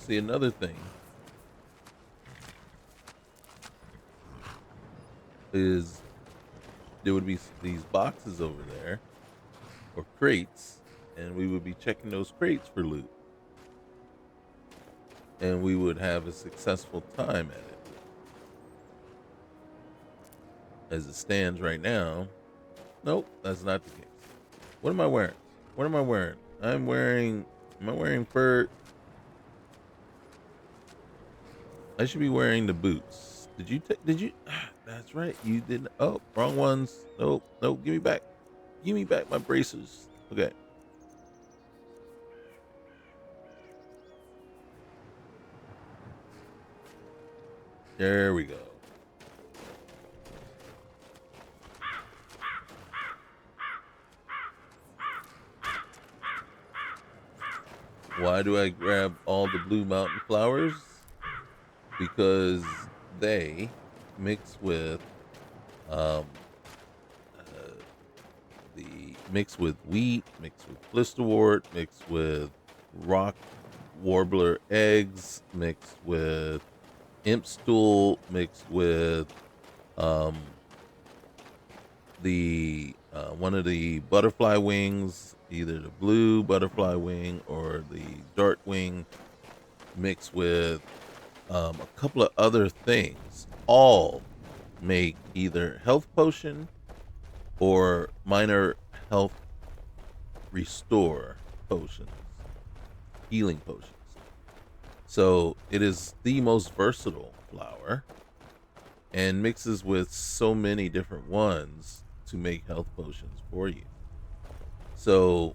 [SPEAKER 1] See, another thing is there would be these boxes over there, or crates, and we would be checking those crates for loot. And we would have a successful time at it. As it stands right now, nope, that's not the case. What am I wearing? What am I wearing? Am I wearing fur? I should be wearing the boots. Did you? That's right. You didn't. Oh, wrong ones. Nope. Nope. Give me back. Give me back my braces. Okay. There we go. Why do I grab all the blue mountain flowers? Because they mix with mix with wheat, mix with blisterwort, mix with rock warbler eggs, mixed with imp stool, mixed with the one of the butterfly wings, either the blue butterfly wing or the dart wing, mixed with a couple of other things, all make either health potion or minor health restore potions, healing potions. So it is the most versatile flower and mixes with so many different ones to make health potions for you. So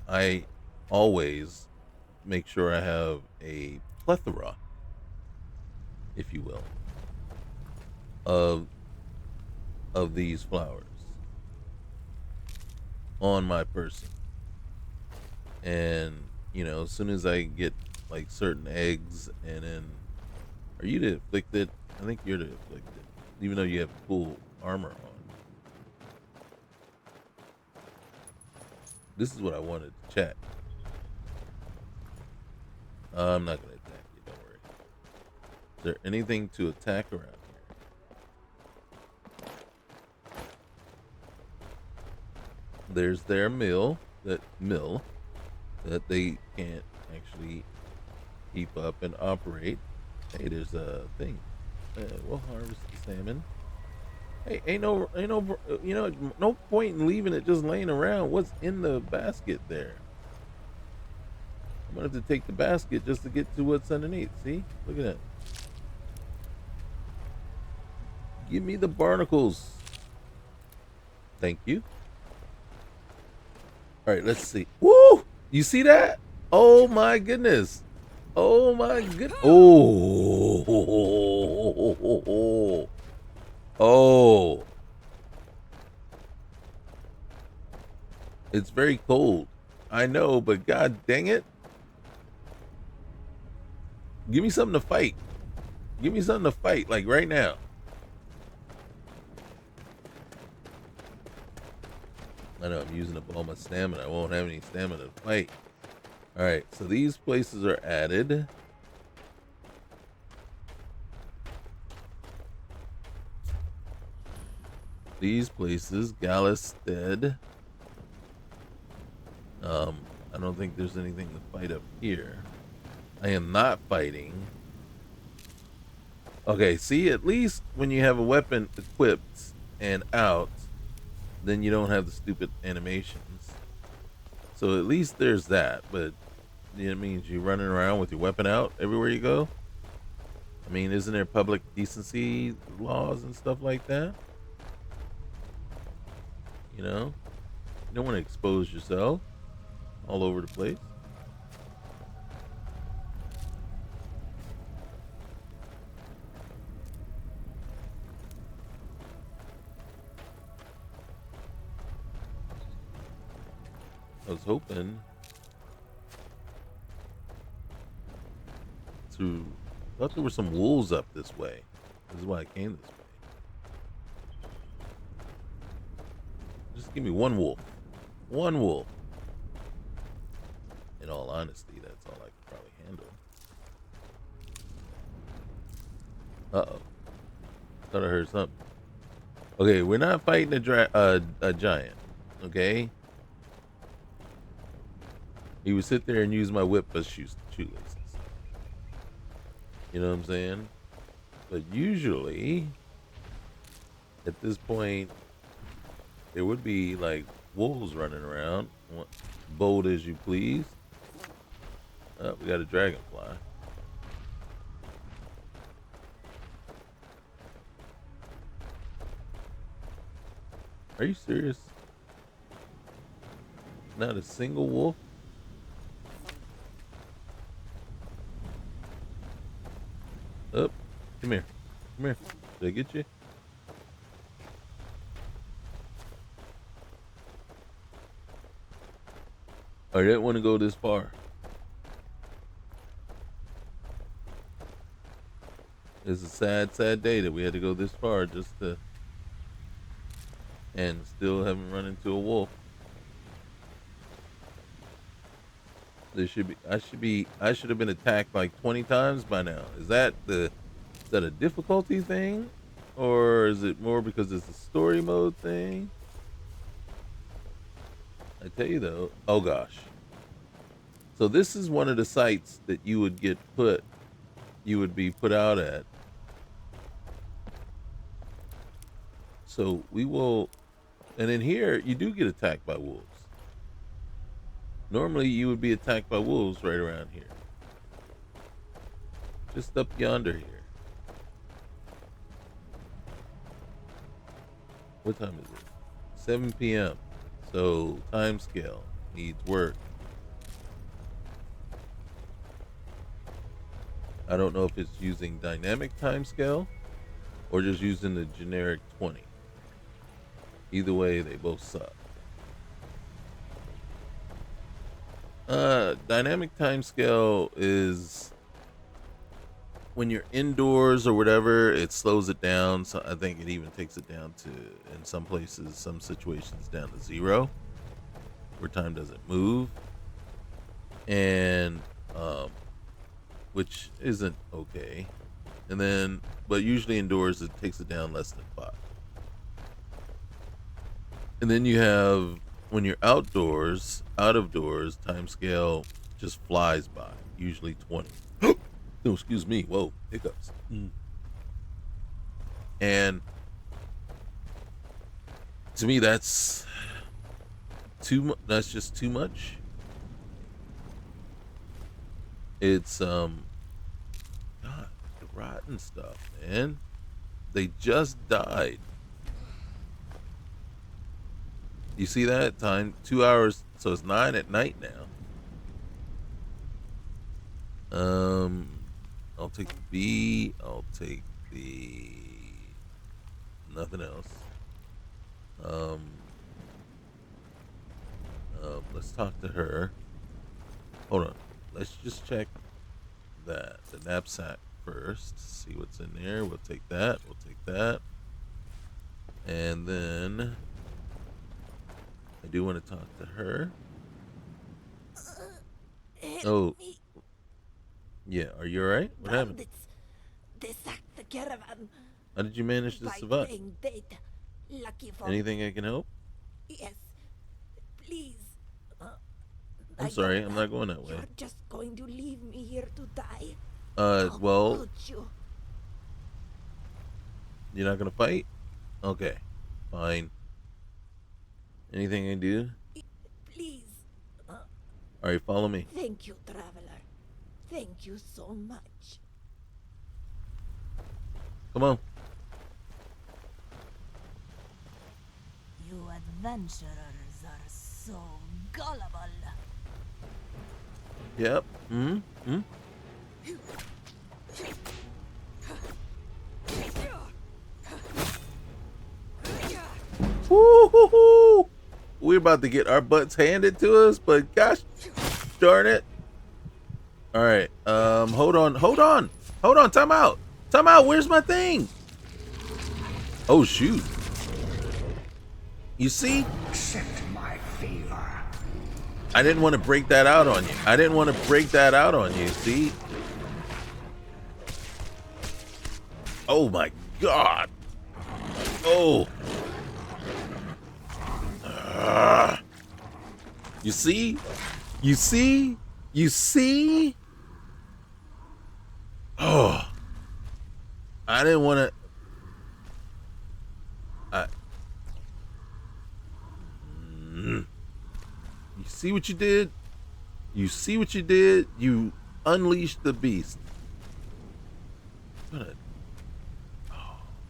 [SPEAKER 1] I always make sure I have a plethora, if you will, of these flowers on my person. And you know, as soon as I get like certain eggs, and then, are you the afflicted? I think you're the afflicted, even though you have full armor on. This is what I wanted to check. I'm not gonna attack you, don't worry. Is there anything to attack around here? There's their mill that they can't actually keep up and operate. Hey, there's a thing. We'll harvest the salmon. Hey, ain't no, you know, no point in leaving it just laying around. What's in the basket there? I'm gonna have to take the basket just to get to what's underneath. See? Look at that. Give me the barnacles. Thank you. All right, let's see. Woo! You see that? Oh my goodness. Oh my good. Oh. Oh. It's very cold. I know, but god dang it. Give me something to fight. Give me something to fight, like right now. I know I'm using up all my stamina. I won't have any stamina to fight. Alright, so these places are added. These places, Gallistead. I don't think there's anything to fight up here. I am not fighting. Okay, see, at least when you have a weapon equipped and out, then you don't have the stupid animations. So at least there's that, but it means you're running around with your weapon out everywhere you go. I mean, isn't there public decency laws and stuff like that? You know, you don't want to expose yourself all over the place. I was hoping to. I thought there were some wolves up this way. This is why I came this way. Just give me one wolf. One wolf. In all honesty, that's all I could probably handle. Uh-oh. Thought I heard something. Okay, we're not fighting a giant. Okay? He would sit there and use my whip as shoelaces. You know what I'm saying? But usually, at this point, there would be like wolves running around. Bold as you please. We got a dragonfly. Are you serious? Not a single wolf? Up. Come here. Come here. Did I get you? I didn't want to go this far. It's a sad, sad day that we had to go this far just to, and still haven't run into a wolf. I should have been attacked like 20 times by now. Is that a difficulty thing? Or is it more because it's a story mode thing? I tell you though, oh gosh. So this is one of the sites that you would be put out at. So we will, and in here you do get attacked by wolves. Normally you would be attacked by wolves right around here. Just up yonder here. What time is it? 7 p.m. So time scale needs work. I don't know if it's using dynamic time scale or just using the generic 20. Either way, they both suck. Dynamic time scale is when you're indoors or whatever, it slows it down. So I think it even takes it down to, in some places, some situations, down to 0, where time doesn't move. And, which isn't okay. And then, but usually indoors, it takes it down less than 5. And then you have, when you're outdoors, out of doors, time scale just flies by, usually 20. No, excuse me. Whoa, hiccups. And to me, that's just too much. It's God, the rotten stuff, man. They just died. You see that time? 2 hours, so it's 9 at night now. I'll take the B. I'll take the nothing else. Let's talk to her. Hold on. Let's just check the knapsack first. See what's in there. We'll take that. We'll take that. And then I do want to talk to her. Oh. Yeah, are you alright? What happened?
[SPEAKER 15] They sacked the caravan.
[SPEAKER 1] How did you manage to survive?
[SPEAKER 15] Lucky for
[SPEAKER 1] Anything I can help?
[SPEAKER 15] Yes, please.
[SPEAKER 1] I'm sorry, I'm not going that way.
[SPEAKER 15] You're just going to leave me here to die.
[SPEAKER 1] Well, you're not gonna fight? Okay, fine. Anything I can do?
[SPEAKER 15] Please.
[SPEAKER 1] Alright, follow me.
[SPEAKER 15] Thank you, traveler. Thank you so much.
[SPEAKER 1] Come on.
[SPEAKER 15] You adventurers are so gullible.
[SPEAKER 1] Yep. Woo-hoo-hoo! We're about to get our butts handed to us, but gosh darn it. Alright, hold on, time out, where's my thing? Oh shoot. You see?
[SPEAKER 16] Accept my favor.
[SPEAKER 1] I didn't want to break that out on you. See? Oh my god. Oh. You see? You see? You see? Oh. I didn't want to. You see what you did? You see what you did? You unleashed the beast. Oh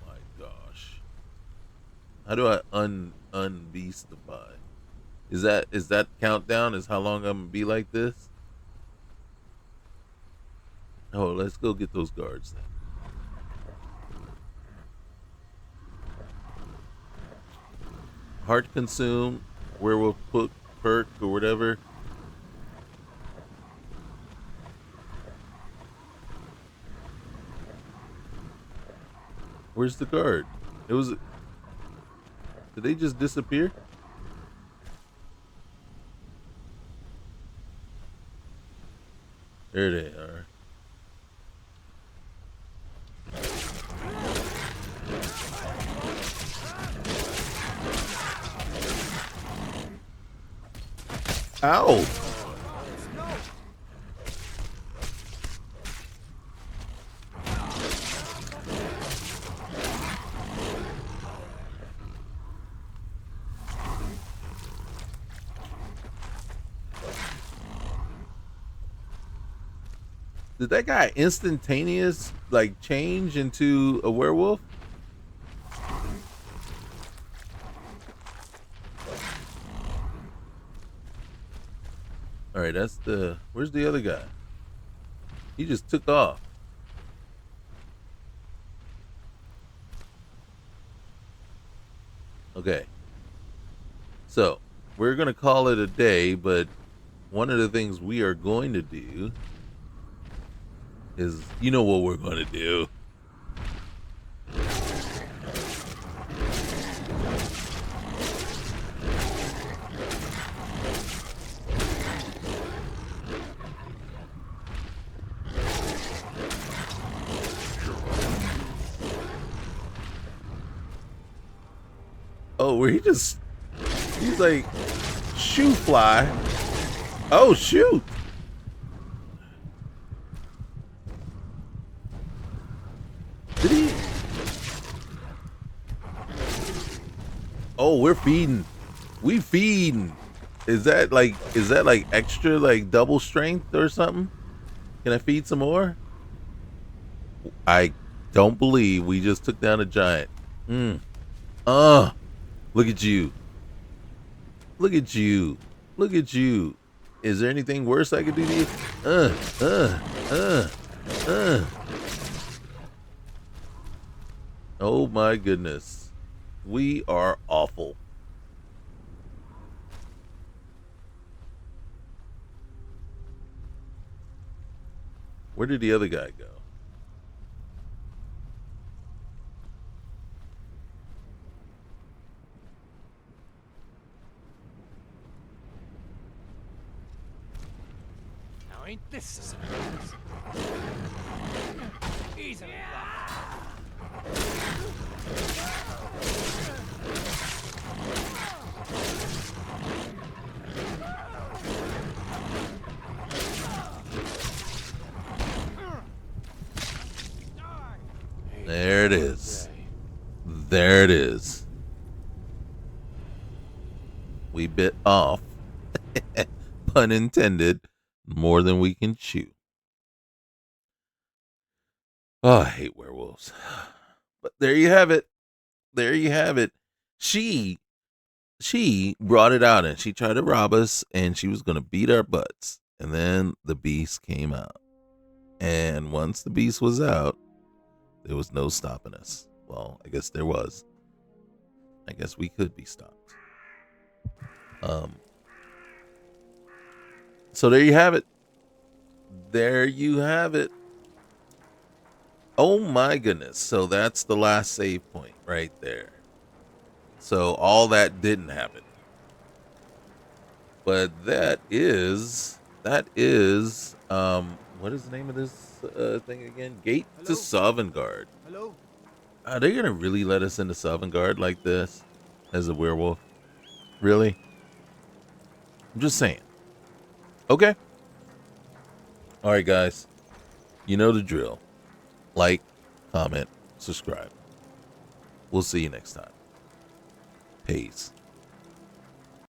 [SPEAKER 1] my gosh. How do I unbeastify? Is that countdown? Is how long I'm gonna be like this? Oh, let's go get those guards then. Heart consume, werewolf perk or whatever. Where's the guard? It was. Did they just disappear? There they are. Ow! Did that guy instantaneous like change into a werewolf? All right, that's the. Where's the other guy? He just took off. Okay. So, we're going to call it a day, but one of the things we are going to do is, you know what we're going to do. Oh, where he's like, shoe fly. Oh, shoot. Did he? Oh, we're feeding. We feeding. Is that like extra, like double strength or something? Can I feed some more? I don't believe we just took down a giant. Look at you. Look at you. Look at you. Is there anything worse I could do to you? Oh my goodness. We are awful. Where did the other guy go?
[SPEAKER 17] Now ain't this a surprise? Easily
[SPEAKER 1] There it is. There it is. We bit off, pun intended, more than we can chew. Oh, I hate werewolves. But there you have it. There you have it. She brought it out and she tried to rob us and she was going to beat our butts. And then the beast came out. And once the beast was out, there was no stopping us. Well, I guess there was. I guess we could be stopped. So there you have it. There you have it. Oh my goodness. So that's the last save point right there. So all that didn't happen. But that is what is the name of this thing again? Gate to Sovngarde.
[SPEAKER 13] Hello?
[SPEAKER 1] Are they gonna really let us into Sovngarde like this as a werewolf? Really? I'm just saying. Okay. All right, guys. You know the drill. Like, comment, subscribe. We'll see you next time. Peace.